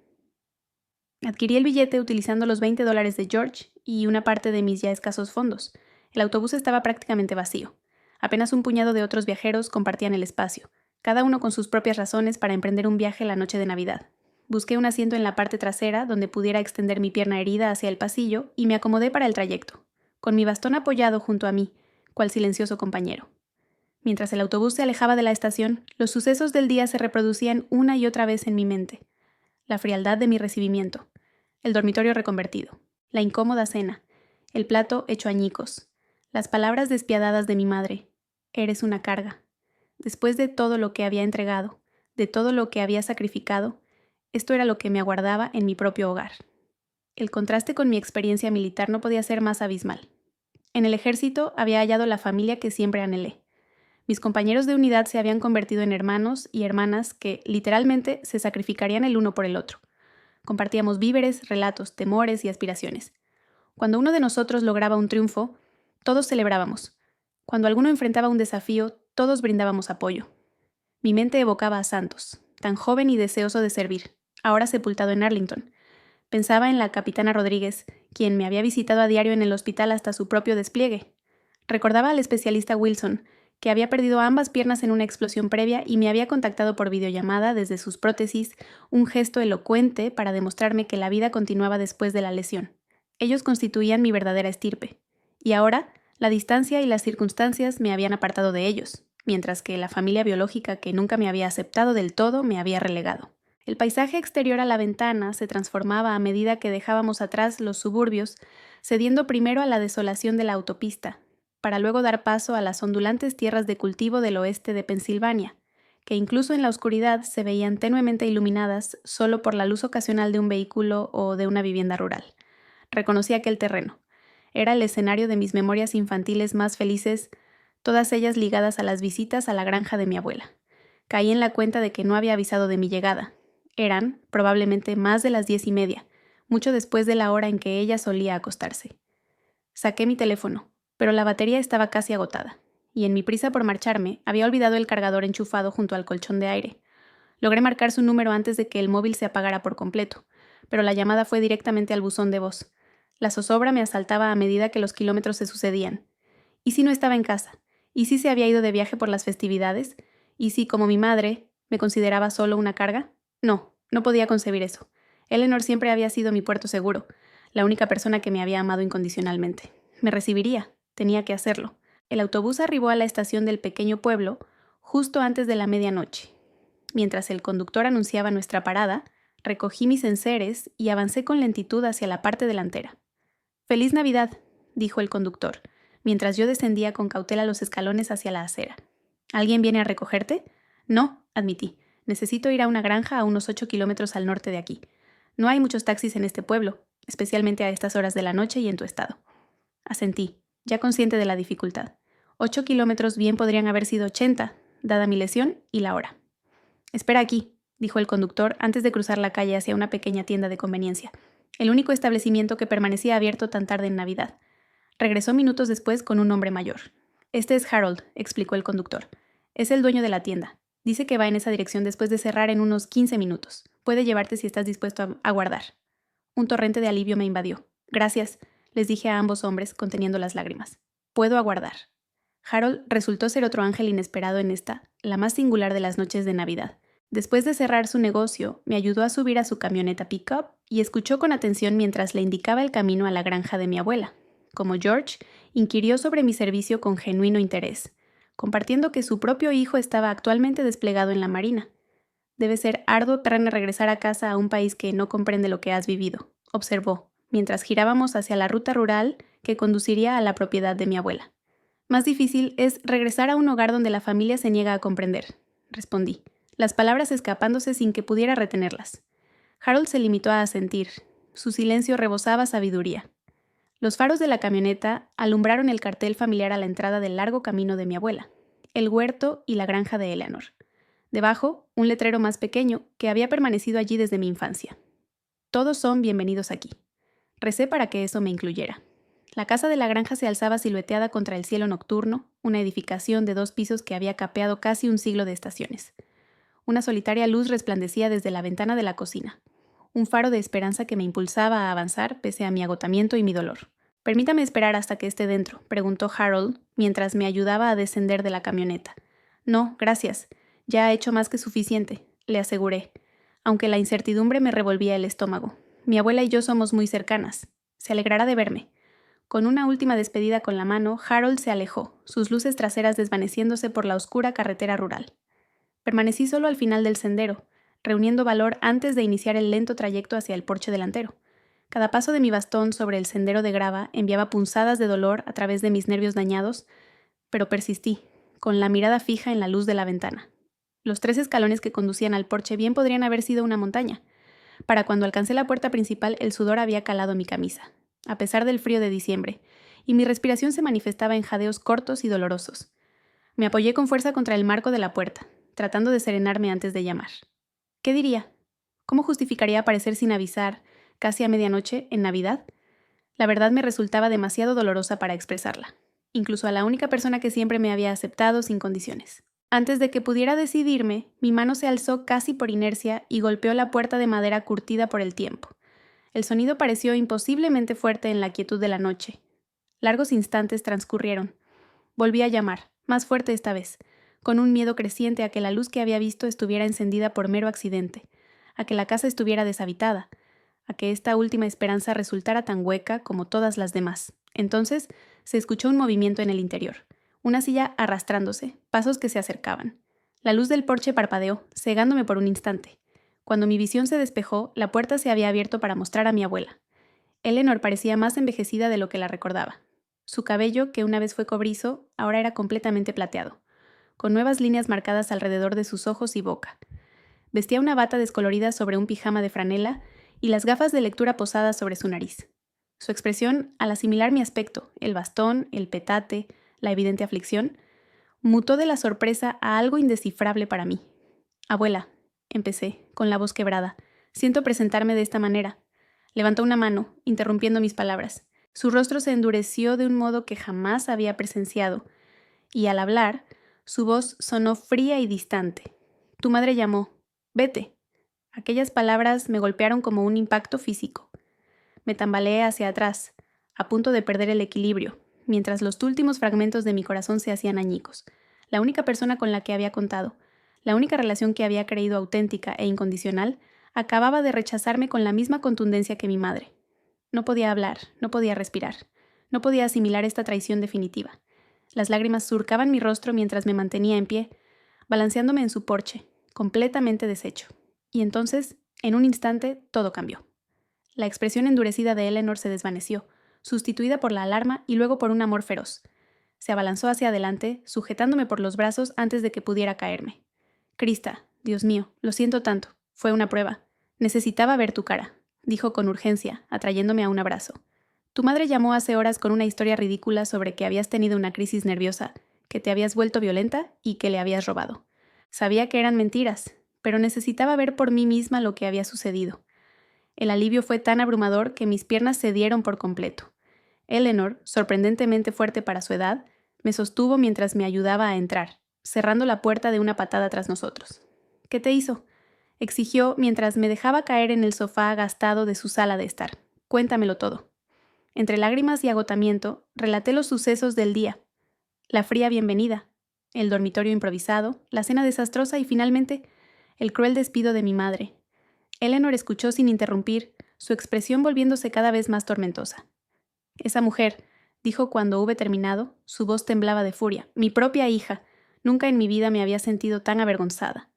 Adquirí el billete utilizando los $20 de George y una parte de mis ya escasos fondos. El autobús estaba prácticamente vacío. Apenas un puñado de otros viajeros compartían el espacio, cada uno con sus propias razones para emprender un viaje la noche de Navidad. Busqué un asiento en la parte trasera donde pudiera extender mi pierna herida hacia el pasillo y me acomodé para el trayecto, con mi bastón apoyado junto a mí, cual silencioso compañero. Mientras el autobús se alejaba de la estación, los sucesos del día se reproducían una y otra vez en mi mente. La frialdad de mi recibimiento, el dormitorio reconvertido, la incómoda cena, el plato hecho añicos, las palabras despiadadas de mi madre. Eres una carga. Después de todo lo que había entregado, de todo lo que había sacrificado, esto era lo que me aguardaba en mi propio hogar. El contraste con mi experiencia militar no podía ser más abismal. En el ejército había hallado la familia que siempre anhelé. Mis compañeros de unidad se habían convertido en hermanos y hermanas que, literalmente, se sacrificarían el uno por el otro. Compartíamos víveres, relatos, temores y aspiraciones. Cuando uno de nosotros lograba un triunfo, todos celebrábamos. Cuando alguno enfrentaba un desafío, todos brindábamos apoyo. Mi mente evocaba a Santos, tan joven y deseoso de servir, ahora sepultado en Arlington. Pensaba en la capitana Rodríguez, quien me había visitado a diario en el hospital hasta su propio despliegue. Recordaba al especialista Wilson, que había perdido ambas piernas en una explosión previa y me había contactado por videollamada desde sus prótesis, un gesto elocuente para demostrarme que la vida continuaba después de la lesión. Ellos constituían mi verdadera estirpe. Y ahora, la distancia y las circunstancias me habían apartado de ellos, mientras que la familia biológica que nunca me había aceptado del todo me había relegado. El paisaje exterior a la ventana se transformaba a medida que dejábamos atrás los suburbios, cediendo primero a la desolación de la autopista, para luego dar paso a las ondulantes tierras de cultivo del oeste de Pensilvania, que incluso en la oscuridad se veían tenuemente iluminadas solo por la luz ocasional de un vehículo o de una vivienda rural. Reconocí aquel terreno. Era el escenario de mis memorias infantiles más felices, todas ellas ligadas a las visitas a la granja de mi abuela. Caí en la cuenta de que no había avisado de mi llegada. Eran, probablemente, más de las 10:30, mucho después de la hora en que ella solía acostarse. Saqué mi teléfono, pero la batería estaba casi agotada, y en mi prisa por marcharme había olvidado el cargador enchufado junto al colchón de aire. Logré marcar su número antes de que el móvil se apagara por completo, pero la llamada fue directamente al buzón de voz. La zozobra me asaltaba a medida que los kilómetros se sucedían. ¿Y si no estaba en casa? ¿Y si se había ido de viaje por las festividades? ¿Y si, como mi madre, me consideraba solo una carga? No, no podía concebir eso. Eleanor siempre había sido mi puerto seguro, la única persona que me había amado incondicionalmente. Me recibiría, tenía que hacerlo. El autobús arribó a la estación del pequeño pueblo justo antes de la medianoche. Mientras el conductor anunciaba nuestra parada, recogí mis enseres y avancé con lentitud hacia la parte delantera. «¡Feliz Navidad!», dijo el conductor, mientras yo descendía con cautela los escalones hacia la acera. «¿Alguien viene a recogerte?» «No», admití. «Necesito ir a una granja a unos 8 kilómetros al norte de aquí. No hay muchos taxis en este pueblo, especialmente a estas horas de la noche y en tu estado». Asentí, ya consciente de la dificultad. 8 kilómetros bien podrían haber sido 80, dada mi lesión y la hora. «Espera aquí», dijo el conductor antes de cruzar la calle hacia una pequeña tienda de conveniencia, el único establecimiento que permanecía abierto tan tarde en Navidad. Regresó minutos después con un hombre mayor. «Este es Harold», explicó el conductor. «Es el dueño de la tienda. Dice que va en esa dirección después de cerrar en unos 15 minutos. Puede llevarte si estás dispuesto a aguardar». Un torrente de alivio me invadió. «Gracias», les dije a ambos hombres, conteniendo las lágrimas. «Puedo aguardar». Harold resultó ser otro ángel inesperado en esta, la más singular de las noches de Navidad. Después de cerrar su negocio, me ayudó a subir a su camioneta pick-up y escuchó con atención mientras le indicaba el camino a la granja de mi abuela. Como George, inquirió sobre mi servicio con genuino interés, compartiendo que su propio hijo estaba actualmente desplegado en la Marina. «Debe ser arduo regresar a casa a un país que no comprende lo que has vivido», observó, mientras girábamos hacia la ruta rural que conduciría a la propiedad de mi abuela. «Más difícil es regresar a un hogar donde la familia se niega a comprender», respondí, las palabras escapándose sin que pudiera retenerlas. Harold se limitó a asentir. Su silencio rebosaba sabiduría. Los faros de la camioneta alumbraron el cartel familiar a la entrada del largo camino de mi abuela, el huerto y la granja de Eleanor. Debajo, un letrero más pequeño que había permanecido allí desde mi infancia. «Todos son bienvenidos aquí». Recé para que eso me incluyera. La casa de la granja se alzaba silueteada contra el cielo nocturno, una edificación de 2 pisos que había capeado casi un siglo de estaciones. Una solitaria luz resplandecía desde la ventana de la cocina, un faro de esperanza que me impulsaba a avanzar pese a mi agotamiento y mi dolor. «Permítame esperar hasta que esté dentro», preguntó Harold mientras me ayudaba a descender de la camioneta. «No, gracias. Ya ha hecho más que suficiente», le aseguré, aunque la incertidumbre me revolvía el estómago. «Mi abuela y yo somos muy cercanas. Se alegrará de verme. Con una última despedida con la mano, Harold se alejó, sus luces traseras desvaneciéndose por la oscura carretera rural. Permanecí solo al final del sendero, reuniendo valor antes de iniciar el lento trayecto hacia el porche delantero. Cada paso de mi bastón sobre el sendero de grava enviaba punzadas de dolor a través de mis nervios dañados, pero persistí, con la mirada fija en la luz de la ventana. Los 3 escalones que conducían al porche bien podrían haber sido una montaña. Para cuando alcancé la puerta principal, el sudor había calado mi camisa, a pesar del frío de diciembre, y mi respiración se manifestaba en jadeos cortos y dolorosos. Me apoyé con fuerza contra el marco de la puerta, tratando de serenarme antes de llamar. ¿Qué diría? ¿Cómo justificaría aparecer sin avisar, casi a medianoche, en Navidad? La verdad me resultaba demasiado dolorosa para expresarla, incluso a la única persona que siempre me había aceptado sin condiciones. Antes de que pudiera decidirme, mi mano se alzó casi por inercia y golpeó la puerta de madera curtida por el tiempo. El sonido pareció imposiblemente fuerte en la quietud de la noche. Largos instantes transcurrieron. Volví a llamar, más fuerte esta vez, con un miedo creciente a que la luz que había visto estuviera encendida por mero accidente, a que la casa estuviera deshabitada, a que esta última esperanza resultara tan hueca como todas las demás. Entonces se escuchó un movimiento en el interior, una silla arrastrándose, pasos que se acercaban. La luz del porche parpadeó, cegándome por un instante. Cuando mi visión se despejó, la puerta se había abierto para mostrar a mi abuela. Eleanor parecía más envejecida de lo que la recordaba. Su cabello, que una vez fue cobrizo, ahora era completamente plateado, con nuevas líneas marcadas alrededor de sus ojos y boca. Vestía una bata descolorida sobre un pijama de franela y las gafas de lectura posadas sobre su nariz. Su expresión, al asimilar mi aspecto, el bastón, el petate, la evidente aflicción, mutó de la sorpresa a algo indescifrable para mí. «Abuela», empecé, con la voz quebrada, «siento presentarme de esta manera». Levantó una mano, interrumpiendo mis palabras. Su rostro se endureció de un modo que jamás había presenciado, y al hablar, su voz sonó fría y distante. «Tu madre llamó. Vete». Aquellas palabras me golpearon como un impacto físico. Me tambaleé hacia atrás, a punto de perder el equilibrio, mientras los últimos fragmentos de mi corazón se hacían añicos. La única persona con la que había contado, la única relación que había creído auténtica e incondicional, acababa de rechazarme con la misma contundencia que mi madre. No podía hablar, no podía respirar, no podía asimilar esta traición definitiva. Las lágrimas surcaban mi rostro mientras me mantenía en pie, balanceándome en su porche, completamente deshecho. Y entonces, en un instante, todo cambió. La expresión endurecida de Eleanor se desvaneció, sustituida por la alarma y luego por un amor feroz. Se abalanzó hacia adelante, sujetándome por los brazos antes de que pudiera caerme. «Krista, Dios mío, lo siento tanto. Fue una prueba. Necesitaba ver tu cara», dijo con urgencia, atrayéndome a un abrazo. «Tu madre llamó hace horas con una historia ridícula sobre que habías tenido una crisis nerviosa, que te habías vuelto violenta y que le habías robado. Sabía que eran mentiras, pero necesitaba ver por mí misma lo que había sucedido». El alivio fue tan abrumador que mis piernas cedieron por completo. Eleanor, sorprendentemente fuerte para su edad, me sostuvo mientras me ayudaba a entrar, cerrando la puerta de una patada tras nosotros. «¿Qué te hizo?», exigió mientras me dejaba caer en el sofá agastado de su sala de estar. «Cuéntamelo todo». Entre lágrimas y agotamiento, relaté los sucesos del día. La fría bienvenida, el dormitorio improvisado, la cena desastrosa y finalmente, el cruel despido de mi madre. Eleanor escuchó sin interrumpir, su expresión volviéndose cada vez más tormentosa. «Esa mujer», dijo cuando hube terminado, su voz temblaba de furia. «Mi propia hija. Nunca en mi vida me había sentido tan avergonzada».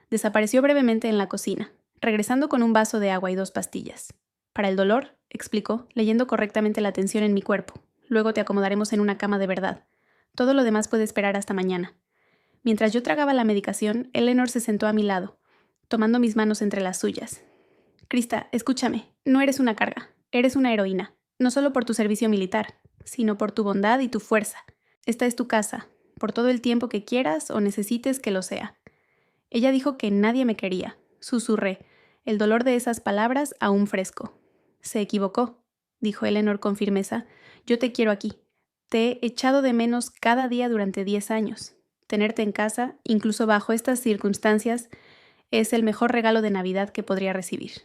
Desapareció brevemente en la cocina, regresando con un vaso de agua y 2 pastillas. «Para el dolor», explicó, leyendo correctamente la tensión en mi cuerpo. «Luego te acomodaremos en una cama de verdad. Todo lo demás puede esperar hasta mañana». Mientras yo tragaba la medicación, Eleanor se sentó a mi lado, tomando mis manos entre las suyas. «Krista, escúchame. No eres una carga. Eres una heroína. No solo por tu servicio militar, sino por tu bondad y tu fuerza. Esta es tu casa, por todo el tiempo que quieras o necesites que lo sea». Ella dijo que nadie me quería. Susurré, el dolor de esas palabras aún fresco. «Se equivocó», dijo Eleanor con firmeza. «Yo te quiero aquí. Te he echado de menos cada día durante 10 años. Tenerte en casa, incluso bajo estas circunstancias, es el mejor regalo de Navidad que podría recibir».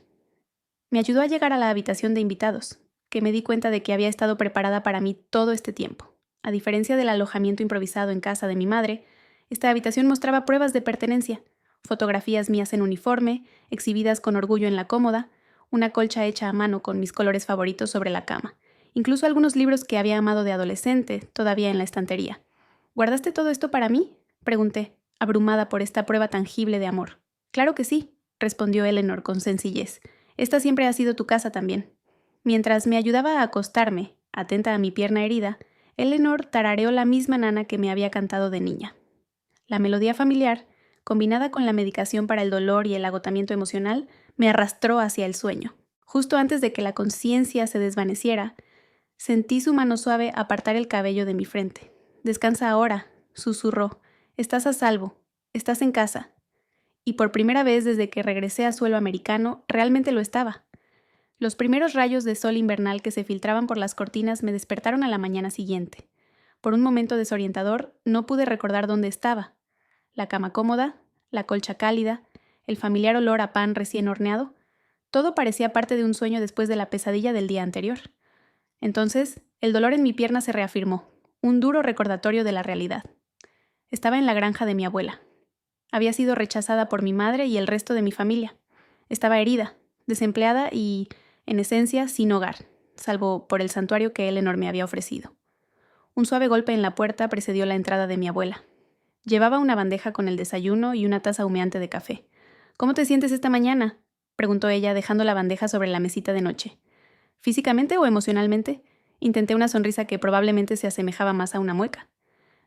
Me ayudó a llegar a la habitación de invitados, que me di cuenta de que había estado preparada para mí todo este tiempo. A diferencia del alojamiento improvisado en casa de mi madre, esta habitación mostraba pruebas de pertenencia, fotografías mías en uniforme, exhibidas con orgullo en la cómoda, una colcha hecha a mano con mis colores favoritos sobre la cama, incluso algunos libros que había amado de adolescente, todavía en la estantería. ¿Guardaste todo esto para mí?, pregunté, abrumada por esta prueba tangible de amor. Claro que sí, respondió Eleanor con sencillez. Esta siempre ha sido tu casa también. Mientras me ayudaba a acostarme, atenta a mi pierna herida, Eleanor tarareó la misma nana que me había cantado de niña. La melodía familiar, combinada con la medicación para el dolor y el agotamiento emocional, me arrastró hacia el sueño. Justo antes de que la conciencia se desvaneciera, sentí su mano suave apartar el cabello de mi frente. «Descansa ahora», susurró. «Estás a salvo. Estás en casa». Y por primera vez desde que regresé a suelo americano, realmente lo estaba. Los primeros rayos de sol invernal que se filtraban por las cortinas me despertaron a la mañana siguiente. Por un momento desorientador, no pude recordar dónde estaba. La cama cómoda, la colcha cálida, el familiar olor a pan recién horneado, todo parecía parte de un sueño después de la pesadilla del día anterior. Entonces, el dolor en mi pierna se reafirmó, un duro recordatorio de la realidad. Estaba en la granja de mi abuela. Había sido rechazada por mi madre y el resto de mi familia. Estaba herida, desempleada y, en esencia, sin hogar, salvo por el santuario que Eleanor me había ofrecido. Un suave golpe en la puerta precedió la entrada de mi abuela. Llevaba una bandeja con el desayuno y una taza humeante de café. «¿Cómo te sientes esta mañana?», preguntó ella, dejando la bandeja sobre la mesita de noche. «¿Físicamente o emocionalmente?», intenté una sonrisa que probablemente se asemejaba más a una mueca.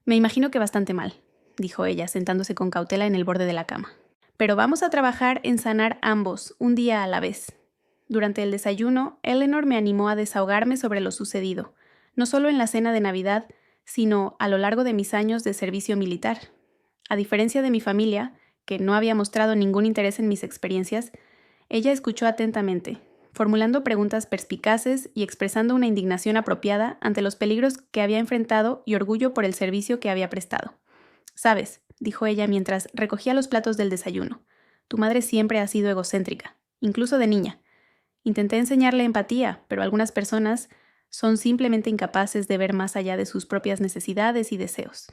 «Me imagino que bastante mal», dijo ella, sentándose con cautela en el borde de la cama. «Pero vamos a trabajar en sanar ambos, un día a la vez». Durante el desayuno, Eleanor me animó a desahogarme sobre lo sucedido, no solo en la cena de Navidad, sino a lo largo de mis años de servicio militar. A diferencia de mi familia, que no había mostrado ningún interés en mis experiencias, ella escuchó atentamente, formulando preguntas perspicaces y expresando una indignación apropiada ante los peligros que había enfrentado y orgullo por el servicio que había prestado. «Sabes», dijo ella mientras recogía los platos del desayuno, «tu madre siempre ha sido egocéntrica, incluso de niña. Intenté enseñarle empatía, pero algunas personas son simplemente incapaces de ver más allá de sus propias necesidades y deseos.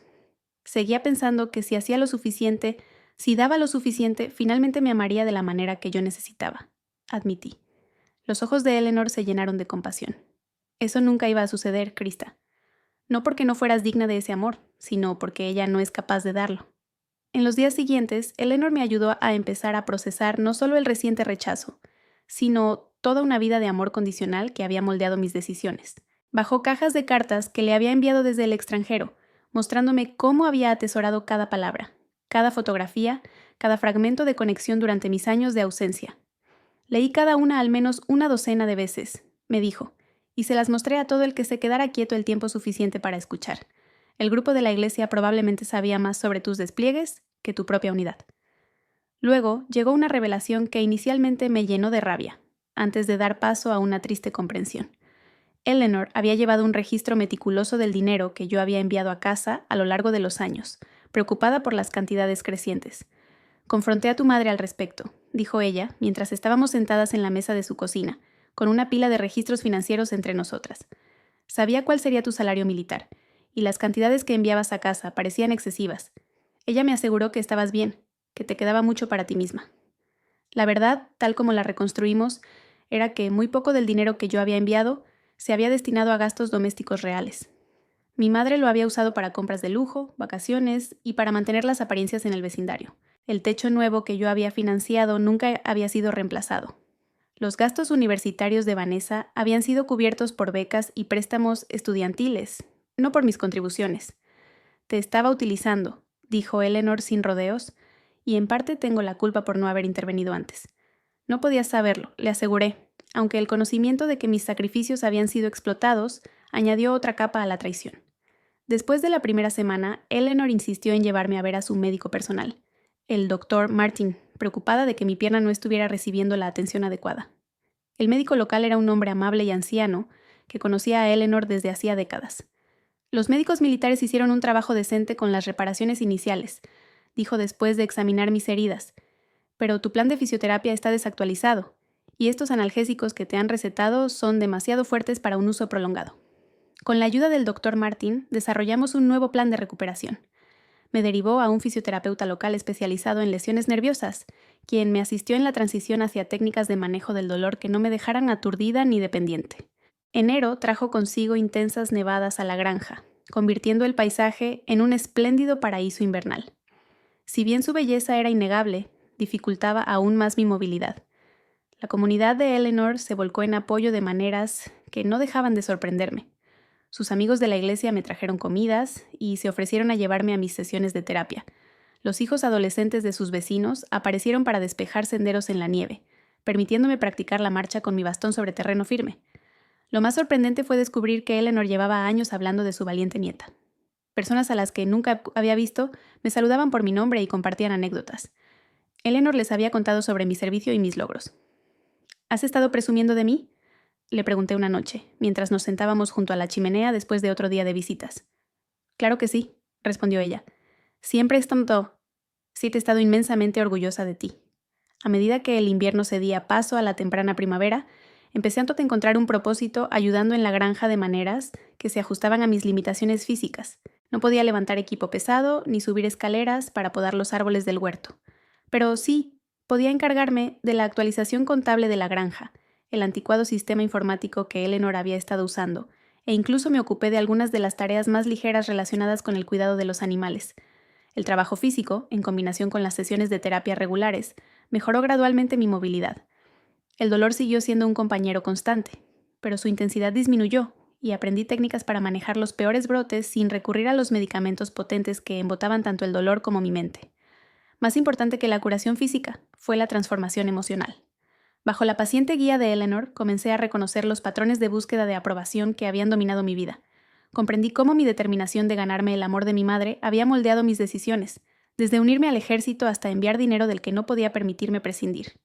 Seguía pensando que si hacía lo suficiente, si daba lo suficiente, finalmente me amaría de la manera que yo necesitaba», admití. Los ojos de Eleanor se llenaron de compasión. «Eso nunca iba a suceder, Krista. No porque no fueras digna de ese amor, sino porque ella no es capaz de darlo». En los días siguientes, Eleanor me ayudó a empezar a procesar no solo el reciente rechazo, sino toda una vida de amor condicional que había moldeado mis decisiones. Bajó cajas de cartas que le había enviado desde el extranjero, mostrándome cómo había atesorado cada palabra, cada fotografía, cada fragmento de conexión durante mis años de ausencia. «Leí cada una al menos una docena de veces», me dijo, y se las mostré a todo el que se quedara quieto el tiempo suficiente para escuchar. El grupo de la iglesia probablemente sabía más sobre tus despliegues que tu propia unidad. Luego llegó una revelación que inicialmente me llenó de rabia, antes de dar paso a una triste comprensión. Eleanor había llevado un registro meticuloso del dinero que yo había enviado a casa a lo largo de los años, preocupada por las cantidades crecientes. «Confronté a tu madre al respecto», dijo ella, mientras estábamos sentadas en la mesa de su cocina, con una pila de registros financieros entre nosotras. «Sabía cuál sería tu salario militar, y las cantidades que enviabas a casa parecían excesivas. Ella me aseguró que estabas bien, que te quedaba mucho para ti misma. La verdad, tal como la reconstruimos, era que muy poco del dinero que yo había enviado se había destinado a gastos domésticos reales. Mi madre lo había usado para compras de lujo, vacaciones y para mantener las apariencias en el vecindario. El techo nuevo que yo había financiado nunca había sido reemplazado. Los gastos universitarios de Vanessa habían sido cubiertos por becas y préstamos estudiantiles, no por mis contribuciones. Te estaba utilizando», dijo Eleanor sin rodeos, «y en parte tengo la culpa por no haber intervenido antes. No podías saberlo», le aseguré, aunque el conocimiento de que mis sacrificios habían sido explotados añadió otra capa a la traición. Después de la primera semana, Eleanor insistió en llevarme a ver a su médico personal, el Dr. Martin, preocupada de que mi pierna no estuviera recibiendo la atención adecuada. El médico local era un hombre amable y anciano que conocía a Eleanor desde hacía décadas. «Los médicos militares hicieron un trabajo decente con las reparaciones iniciales», dijo después de examinar mis heridas, «pero tu plan de fisioterapia está desactualizado, y estos analgésicos que te han recetado son demasiado fuertes para un uso prolongado». Con la ayuda del Dr. Martin, desarrollamos un nuevo plan de recuperación. Me derivó a un fisioterapeuta local especializado en lesiones nerviosas, quien me asistió en la transición hacia técnicas de manejo del dolor que no me dejaran aturdida ni dependiente. Enero trajo consigo intensas nevadas a la granja, convirtiendo el paisaje en un espléndido paraíso invernal. Si bien su belleza era innegable, dificultaba aún más mi movilidad. La comunidad de Eleanor se volcó en apoyo de maneras que no dejaban de sorprenderme. Sus amigos de la iglesia me trajeron comidas y se ofrecieron a llevarme a mis sesiones de terapia. Los hijos adolescentes de sus vecinos aparecieron para despejar senderos en la nieve, permitiéndome practicar la marcha con mi bastón sobre terreno firme. Lo más sorprendente fue descubrir que Eleanor llevaba años hablando de su valiente nieta. Personas a las que nunca había visto me saludaban por mi nombre y compartían anécdotas. Eleanor les había contado sobre mi servicio y mis logros. ¿Has estado presumiendo de mí?, le pregunté una noche, mientras nos sentábamos junto a la chimenea después de otro día de visitas. Claro que sí, respondió ella. Siempre he estado inmensamente orgullosa de ti. A medida que el invierno cedía paso a la temprana primavera, empecé a encontrar un propósito ayudando en la granja de maneras que se ajustaban a mis limitaciones físicas. No podía levantar equipo pesado ni subir escaleras para podar los árboles del huerto. Pero sí, podía encargarme de la actualización contable de la granja, el anticuado sistema informático que Eleanor había estado usando, e incluso me ocupé de algunas de las tareas más ligeras relacionadas con el cuidado de los animales. El trabajo físico, en combinación con las sesiones de terapia regulares, mejoró gradualmente mi movilidad. El dolor siguió siendo un compañero constante, pero su intensidad disminuyó y aprendí técnicas para manejar los peores brotes sin recurrir a los medicamentos potentes que embotaban tanto el dolor como mi mente. Más importante que la curación física fue la transformación emocional. Bajo la paciente guía de Eleanor, comencé a reconocer los patrones de búsqueda de aprobación que habían dominado mi vida. Comprendí cómo mi determinación de ganarme el amor de mi madre había moldeado mis decisiones, desde unirme al ejército hasta enviar dinero del que no podía permitirme prescindir.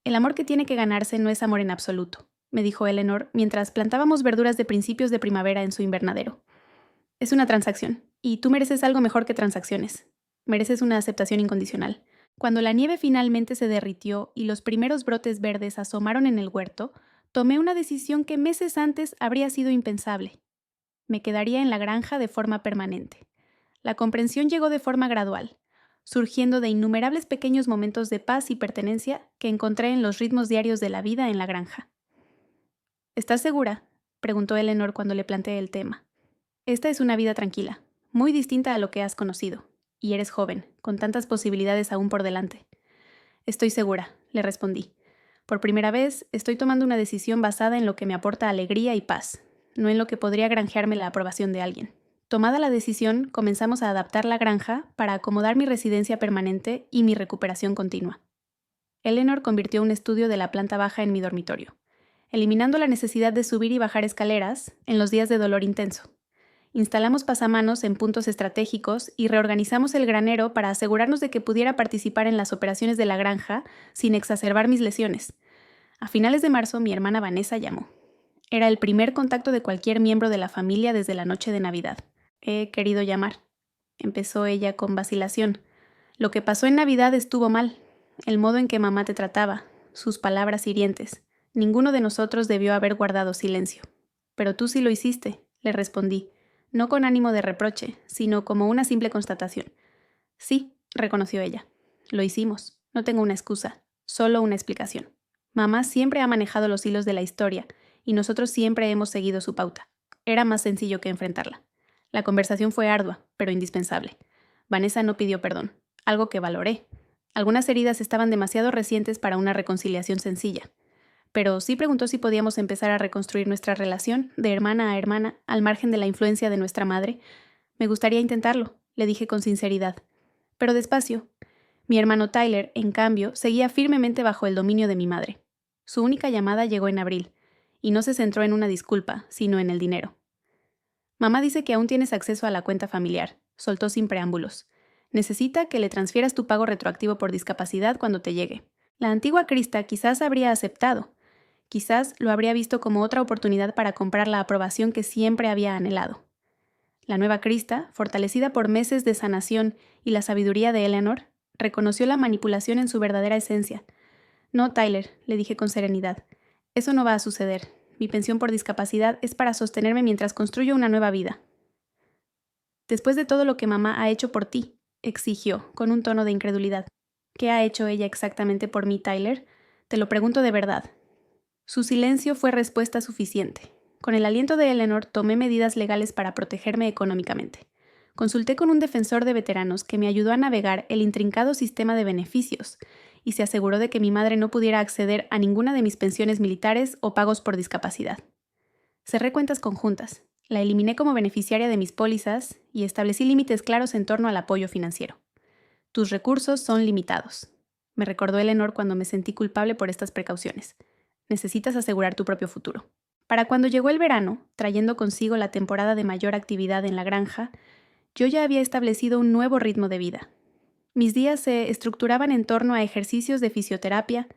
El amor que tiene que ganarse no es amor en absoluto, me dijo Eleanor mientras plantábamos verduras de principios de primavera en su invernadero. Es una transacción, y tú mereces algo mejor que transacciones. Mereces una aceptación incondicional. Cuando la nieve finalmente se derritió y los primeros brotes verdes asomaron en el huerto, tomé una decisión que meses antes habría sido impensable. Me quedaría en la granja de forma permanente. La comprensión llegó de forma gradual, surgiendo de innumerables pequeños momentos de paz y pertenencia que encontré en los ritmos diarios de la vida en la granja. ¿Estás segura?, preguntó Eleanor cuando le planteé el tema. Esta es una vida tranquila, muy distinta a lo que has conocido. Y eres joven, con tantas posibilidades aún por delante. Estoy segura, le respondí. Por primera vez, estoy tomando una decisión basada en lo que me aporta alegría y paz, no en lo que podría granjearme la aprobación de alguien. Tomada la decisión, comenzamos a adaptar la granja para acomodar mi residencia permanente y mi recuperación continua. Eleanor convirtió un estudio de la planta baja en mi dormitorio, eliminando la necesidad de subir y bajar escaleras en los días de dolor intenso. Instalamos pasamanos en puntos estratégicos y reorganizamos el granero para asegurarnos de que pudiera participar en las operaciones de la granja sin exacerbar mis lesiones. A finales de marzo, mi hermana Vanessa llamó. Era el primer contacto de cualquier miembro de la familia desde la noche de Navidad. He querido llamar, empezó ella con vacilación. Lo que pasó en Navidad estuvo mal. El modo en que mamá te trataba, sus palabras hirientes. Ninguno de nosotros debió haber guardado silencio. Pero tú sí lo hiciste, le respondí. No con ánimo de reproche, sino como una simple constatación. Sí, reconoció ella. Lo hicimos. No tengo una excusa, solo una explicación. Mamá siempre ha manejado los hilos de la historia, y nosotros siempre hemos seguido su pauta. Era más sencillo que enfrentarla. La conversación fue ardua, pero indispensable. Vanessa no pidió perdón, algo que valoré. Algunas heridas estaban demasiado recientes para una reconciliación sencilla. Pero sí preguntó si podíamos empezar a reconstruir nuestra relación, de hermana a hermana, al margen de la influencia de nuestra madre. Me gustaría intentarlo, le dije con sinceridad. Pero despacio. Mi hermano Tyler, en cambio, seguía firmemente bajo el dominio de mi madre. Su única llamada llegó en abril, y no se centró en una disculpa, sino en el dinero. Mamá dice que aún tienes acceso a la cuenta familiar, soltó sin preámbulos. Necesita que le transfieras tu pago retroactivo por discapacidad cuando te llegue. La antigua Krista quizás habría aceptado. Quizás lo habría visto como otra oportunidad para comprar la aprobación que siempre había anhelado. La nueva Krista, fortalecida por meses de sanación y la sabiduría de Eleanor, reconoció la manipulación en su verdadera esencia. No, Tyler, le dije con serenidad. Eso no va a suceder. Mi pensión por discapacidad es para sostenerme mientras construyo una nueva vida. Después de todo lo que mamá ha hecho por ti, exigió, con un tono de incredulidad. ¿Qué ha hecho ella exactamente por mí, Tyler? Te lo pregunto de verdad. Su silencio fue respuesta suficiente. Con el aliento de Eleanor tomé medidas legales para protegerme económicamente. Consulté con un defensor de veteranos que me ayudó a navegar el intrincado sistema de beneficios y se aseguró de que mi madre no pudiera acceder a ninguna de mis pensiones militares o pagos por discapacidad. Cerré cuentas conjuntas, la eliminé como beneficiaria de mis pólizas y establecí límites claros en torno al apoyo financiero. Tus recursos son limitados, me recordó Eleanor cuando me sentí culpable por estas precauciones. Necesitas asegurar tu propio futuro. Para cuando llegó el verano, trayendo consigo la temporada de mayor actividad en la granja, yo ya había establecido un nuevo ritmo de vida. Mis días se estructuraban en torno a ejercicios de fisioterapia,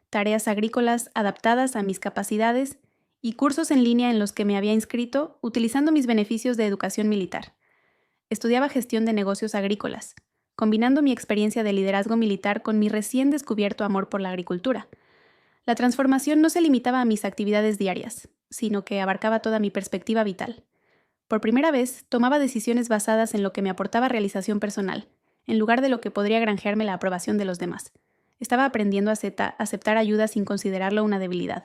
tareas agrícolas adaptadas a mis capacidades y cursos en línea en los que me había inscrito utilizando mis beneficios de educación militar. Estudiaba gestión de negocios agrícolas, combinando mi experiencia de liderazgo militar con mi recién descubierto amor por la agricultura. La transformación no se limitaba a mis actividades diarias, sino que abarcaba toda mi perspectiva vital. Por primera vez, tomaba decisiones basadas en lo que me aportaba realización personal, en lugar de lo que podría granjearme la aprobación de los demás. Estaba aprendiendo a aceptar ayuda sin considerarlo una debilidad,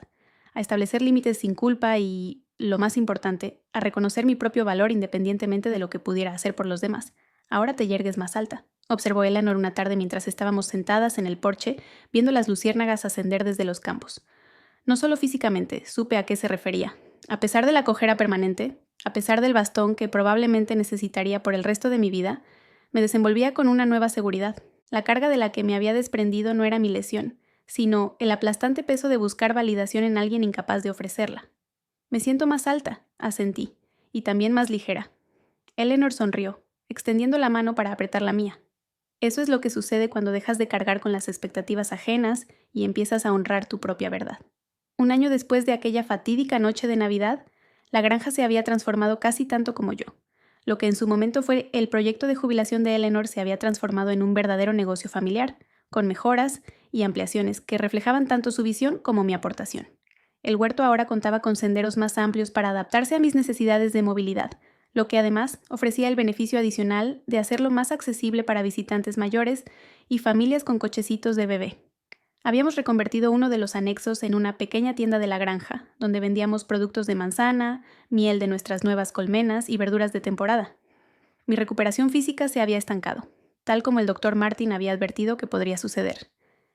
a establecer límites sin culpa y, lo más importante, a reconocer mi propio valor independientemente de lo que pudiera hacer por los demás. Ahora te yergues más alta, observó Eleanor una tarde mientras estábamos sentadas en el porche viendo las luciérnagas ascender desde los campos. No solo físicamente, supe a qué se refería. A pesar de la cojera permanente, a pesar del bastón que probablemente necesitaría por el resto de mi vida, me desenvolvía con una nueva seguridad. La carga de la que me había desprendido no era mi lesión, sino el aplastante peso de buscar validación en alguien incapaz de ofrecerla. Me siento más alta, asentí, y también más ligera. Eleanor sonrió, extendiendo la mano para apretar la mía. Eso es lo que sucede cuando dejas de cargar con las expectativas ajenas y empiezas a honrar tu propia verdad. Un año después de aquella fatídica noche de Navidad, la granja se había transformado casi tanto como yo. Lo que en su momento fue el proyecto de jubilación de Eleanor se había transformado en un verdadero negocio familiar, con mejoras y ampliaciones que reflejaban tanto su visión como mi aportación. El huerto ahora contaba con senderos más amplios para adaptarse a mis necesidades de movilidad, lo que además ofrecía el beneficio adicional de hacerlo más accesible para visitantes mayores y familias con cochecitos de bebé. Habíamos reconvertido uno de los anexos en una pequeña tienda de la granja, donde vendíamos productos de manzana, miel de nuestras nuevas colmenas y verduras de temporada. Mi recuperación física se había estancado, tal como el Dr. Martin había advertido que podría suceder.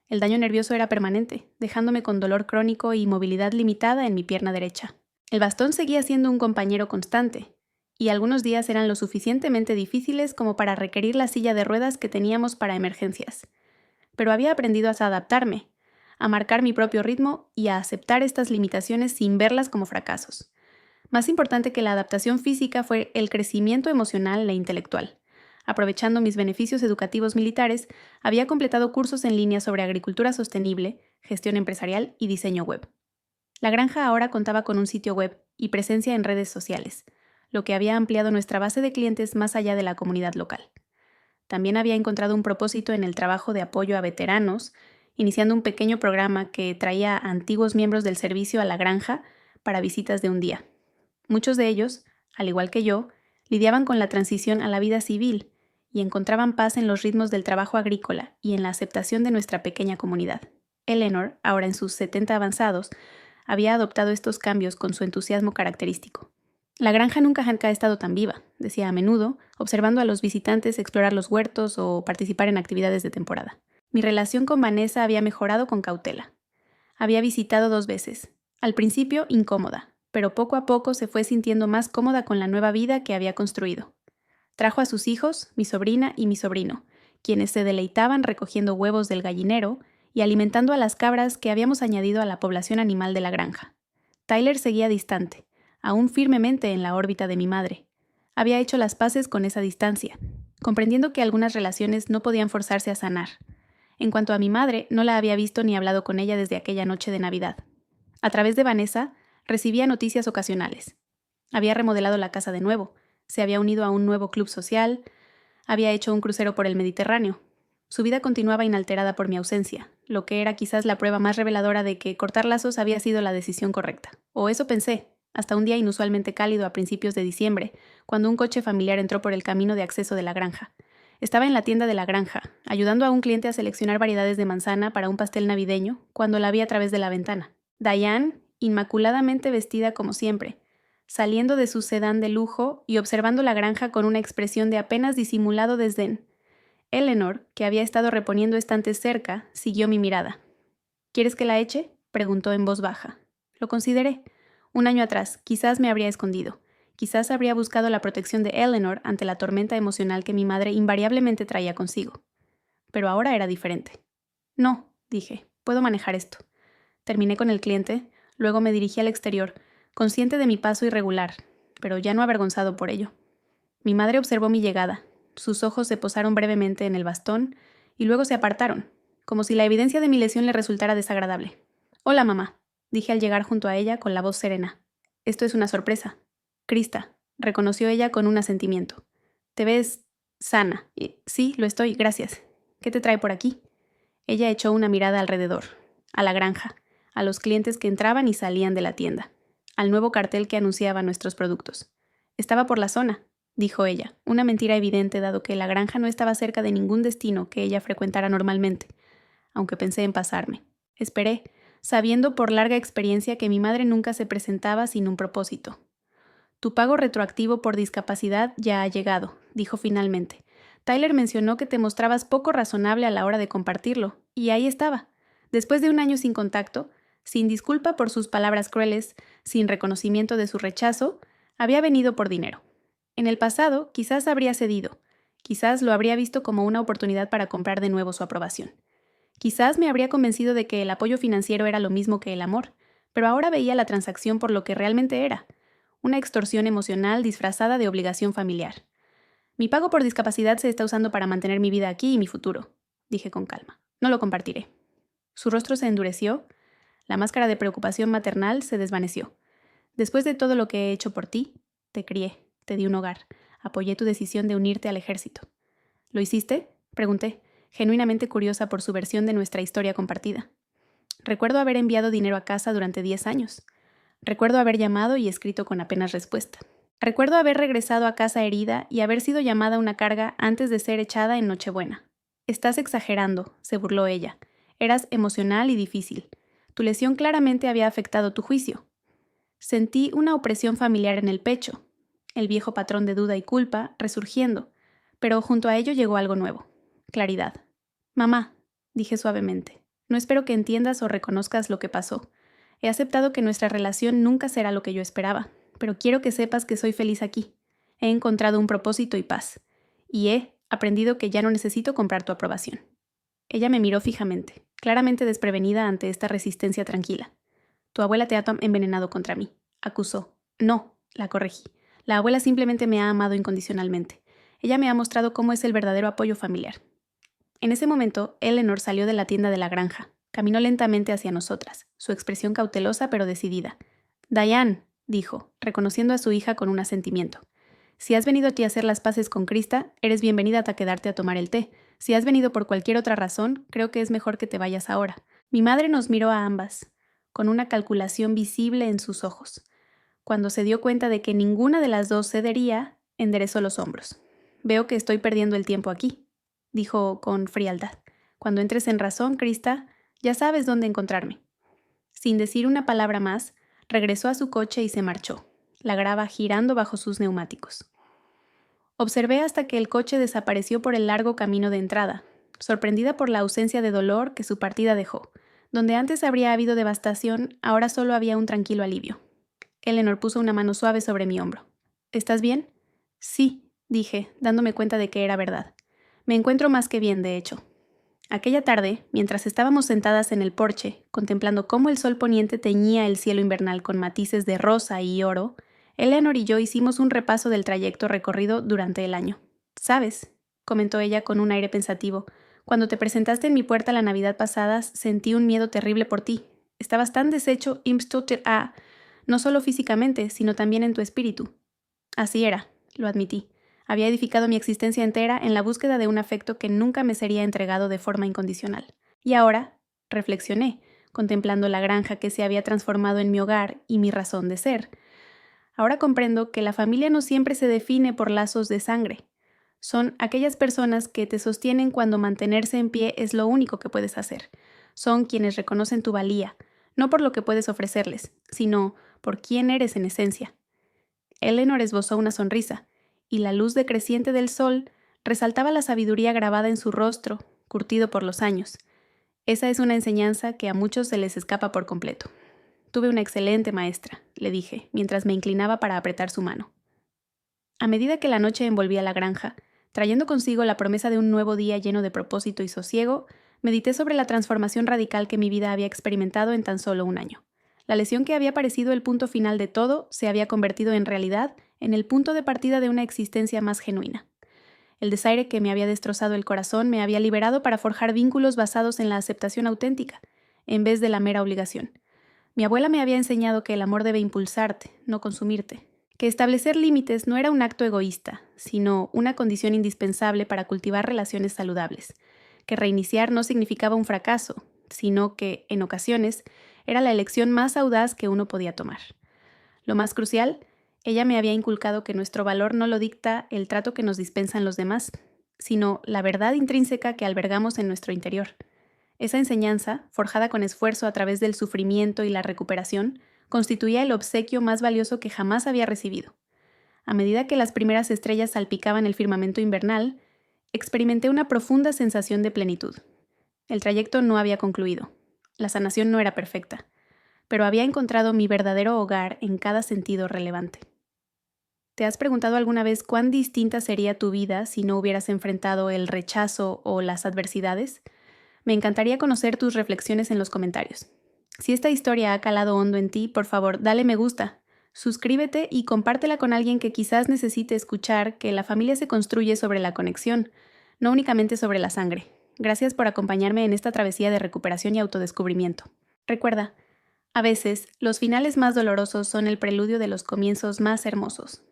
El daño nervioso era permanente, dejándome con dolor crónico y movilidad limitada en mi pierna derecha. El bastón seguía siendo un compañero constante, y algunos días eran lo suficientemente difíciles como para requerir la silla de ruedas que teníamos para emergencias. Pero había aprendido a adaptarme, a marcar mi propio ritmo y a aceptar estas limitaciones sin verlas como fracasos. Más importante que la adaptación física fue el crecimiento emocional e intelectual. Aprovechando mis beneficios educativos militares, había completado cursos en línea sobre agricultura sostenible, gestión empresarial y diseño web. La granja ahora contaba con un sitio web y presencia en redes sociales, lo que había ampliado nuestra base de clientes más allá de la comunidad local. También había encontrado un propósito en el trabajo de apoyo a veteranos, iniciando un pequeño programa que traía a antiguos miembros del servicio a la granja para visitas de un día. Muchos de ellos, al igual que yo, lidiaban con la transición a la vida civil y encontraban paz en los ritmos del trabajo agrícola y en la aceptación de nuestra pequeña comunidad. Eleanor, ahora en sus 70 avanzados, había adoptado estos cambios con su entusiasmo característico. La granja nunca ha estado tan viva, decía a menudo, observando a los visitantes explorar los huertos o participar en actividades de temporada. Mi relación con Vanessa había mejorado con cautela. Había visitado 2 veces. Al principio, incómoda, pero poco a poco se fue sintiendo más cómoda con la nueva vida que había construido. Trajo a sus hijos, mi sobrina y mi sobrino, quienes se deleitaban recogiendo huevos del gallinero y alimentando a las cabras que habíamos añadido a la población animal de la granja. Tyler seguía distante, aún firmemente en la órbita de mi madre. Había hecho las paces con esa distancia, comprendiendo que algunas relaciones no podían forzarse a sanar. En cuanto a mi madre, no la había visto ni hablado con ella desde aquella noche de Navidad. A través de Vanessa, recibía noticias ocasionales. Había remodelado la casa de nuevo, se había unido a un nuevo club social, había hecho un crucero por el Mediterráneo. Su vida continuaba inalterada por mi ausencia, lo que era quizás la prueba más reveladora de que cortar lazos había sido la decisión correcta. O eso pensé, hasta un día inusualmente cálido a principios de diciembre, cuando un coche familiar entró por el camino de acceso de la granja. Estaba en la tienda de la granja, ayudando a un cliente a seleccionar variedades de manzana para un pastel navideño, cuando la vi a través de la ventana. Diane, inmaculadamente vestida como siempre, saliendo de su sedán de lujo y observando la granja con una expresión de apenas disimulado desdén. Eleanor, que había estado reponiendo estantes cerca, siguió mi mirada. ¿Quieres que la eche?, preguntó en voz baja. Lo consideré. 1 año atrás, quizás me habría escondido. Quizás habría buscado la protección de Eleanor ante la tormenta emocional que mi madre invariablemente traía consigo. Pero ahora era diferente. No, dije, puedo manejar esto. Terminé con el cliente, luego me dirigí al exterior, consciente de mi paso irregular, pero ya no avergonzado por ello. Mi madre observó mi llegada. Sus ojos se posaron brevemente en el bastón y luego se apartaron, como si la evidencia de mi lesión le resultara desagradable. «Hola, mamá», dije al llegar junto a ella con la voz serena. «Esto es una sorpresa». «Krista», reconoció ella con un asentimiento. «Te ves sana». «Sí, lo estoy, gracias. ¿Qué te trae por aquí?» Ella echó una mirada alrededor, a la granja, a los clientes que entraban y salían de la tienda, al nuevo cartel que anunciaba nuestros productos. «Estaba por la zona», dijo ella, una mentira evidente dado que la granja no estaba cerca de ningún destino que ella frecuentara normalmente, aunque pensé en pasarme. Esperé, sabiendo por larga experiencia que mi madre nunca se presentaba sin un propósito. «Tu pago retroactivo por discapacidad ya ha llegado», dijo finalmente. «Tyler mencionó que te mostrabas poco razonable a la hora de compartirlo, y ahí estaba. Después de 1 año sin contacto, sin disculpa por sus palabras crueles, sin reconocimiento de su rechazo, había venido por dinero. En el pasado, quizás habría cedido. Quizás lo habría visto como una oportunidad para comprar de nuevo su aprobación. Quizás me habría convencido de que el apoyo financiero era lo mismo que el amor, pero ahora veía la transacción por lo que realmente era, una extorsión emocional disfrazada de obligación familiar. Mi pago por discapacidad se está usando para mantener mi vida aquí y mi futuro», dije con calma. «No lo compartiré». Su rostro se endureció, la máscara de preocupación maternal se desvaneció. «Después de todo lo que he hecho por ti, te crié, te di un hogar, apoyé tu decisión de unirte al ejército». «¿Lo hiciste?», pregunté, genuinamente curiosa por su versión de nuestra historia compartida. Recuerdo haber enviado dinero a casa durante 10 años. Recuerdo haber llamado y escrito con apenas respuesta. Recuerdo haber regresado a casa herida y haber sido llamada una carga antes de ser echada en Nochebuena. «Estás exagerando», se burló ella. «Eras emocional y difícil. Tu lesión claramente había afectado tu juicio». Sentí una opresión familiar en el pecho, el viejo patrón de duda y culpa resurgiendo, pero junto a ello llegó algo nuevo. Claridad. «Mamá», dije suavemente, «no espero que entiendas o reconozcas lo que pasó. He aceptado que nuestra relación nunca será lo que yo esperaba, pero quiero que sepas que soy feliz aquí. He encontrado un propósito y paz, y he aprendido que ya no necesito comprar tu aprobación». Ella me miró fijamente, claramente desprevenida ante esta resistencia tranquila. «Tu abuela te ha envenenado contra mí», acusó. «No», la corregí. «La abuela simplemente me ha amado incondicionalmente. Ella me ha mostrado cómo es el verdadero apoyo familiar». En ese momento, Eleanor salió de la tienda de la granja. Caminó lentamente hacia nosotras, su expresión cautelosa pero decidida. «Diane», dijo, reconociendo a su hija con un asentimiento. «Si has venido aquí a hacer las paces con Krista, eres bienvenida a quedarte a tomar el té. Si has venido por cualquier otra razón, creo que es mejor que te vayas ahora». Mi madre nos miró a ambas, con una calculación visible en sus ojos. Cuando se dio cuenta de que ninguna de las dos cedería, enderezó los hombros. «Veo que estoy perdiendo el tiempo aquí», dijo con frialdad. «Cuando entres en razón, Krista, ya sabes dónde encontrarme». Sin decir una palabra más, regresó a su coche y se marchó, la grava girando bajo sus neumáticos. Observé hasta que el coche desapareció por el largo camino de entrada, sorprendida por la ausencia de dolor que su partida dejó. Donde antes habría habido devastación, ahora solo había un tranquilo alivio. Eleanor puso una mano suave sobre mi hombro. «¿Estás bien?» «Sí», dije, dándome cuenta de que era verdad. «Me encuentro más que bien, de hecho». Aquella tarde, mientras estábamos sentadas en el porche, contemplando cómo el sol poniente teñía el cielo invernal con matices de rosa y oro, Eleanor y yo hicimos un repaso del trayecto recorrido durante el año. «¿Sabes?», comentó ella con un aire pensativo, «cuando te presentaste en mi puerta la Navidad pasada, sentí un miedo terrible por ti. Estabas tan deshecho, no solo físicamente, sino también en tu espíritu». Así era, lo admití. Había edificado mi existencia entera en la búsqueda de un afecto que nunca me sería entregado de forma incondicional. Y ahora, reflexioné, contemplando la granja que se había transformado en mi hogar y mi razón de ser. Ahora comprendo que la familia no siempre se define por lazos de sangre. Son aquellas personas que te sostienen cuando mantenerse en pie es lo único que puedes hacer. Son quienes reconocen tu valía, no por lo que puedes ofrecerles, sino por quién eres en esencia. Eleanor esbozó una sonrisa, y la luz decreciente del sol resaltaba la sabiduría grabada en su rostro, curtido por los años. Esa es una enseñanza que a muchos se les escapa por completo. Tuve una excelente maestra, le dije, mientras me inclinaba para apretar su mano. A medida que la noche envolvía la granja, trayendo consigo la promesa de un nuevo día lleno de propósito y sosiego, medité sobre la transformación radical que mi vida había experimentado en tan solo un año. La lesión que había parecido el punto final de todo se había convertido en realidad en el punto de partida de una existencia más genuina. El desaire que me había destrozado el corazón me había liberado para forjar vínculos basados en la aceptación auténtica, en vez de la mera obligación. Mi abuela me había enseñado que el amor debe impulsarte, no consumirte, que establecer límites no era un acto egoísta, sino una condición indispensable para cultivar relaciones saludables, que reiniciar no significaba un fracaso, sino que, en ocasiones, era la elección más audaz que uno podía tomar. Lo más crucial, ella me había inculcado que nuestro valor no lo dicta el trato que nos dispensan los demás, sino la verdad intrínseca que albergamos en nuestro interior. Esa enseñanza, forjada con esfuerzo a través del sufrimiento y la recuperación, constituía el obsequio más valioso que jamás había recibido. A medida que las primeras estrellas salpicaban el firmamento invernal, experimenté una profunda sensación de plenitud. El trayecto no había concluido. La sanación no era perfecta, pero había encontrado mi verdadero hogar en cada sentido relevante. ¿Te has preguntado alguna vez cuán distinta sería tu vida si no hubieras enfrentado el rechazo o las adversidades? Me encantaría conocer tus reflexiones en los comentarios. Si esta historia ha calado hondo en ti, por favor, dale me gusta, suscríbete y compártela con alguien que quizás necesite escuchar que la familia se construye sobre la conexión, no únicamente sobre la sangre. Gracias por acompañarme en esta travesía de recuperación y autodescubrimiento. Recuerda, a veces, los finales más dolorosos son el preludio de los comienzos más hermosos.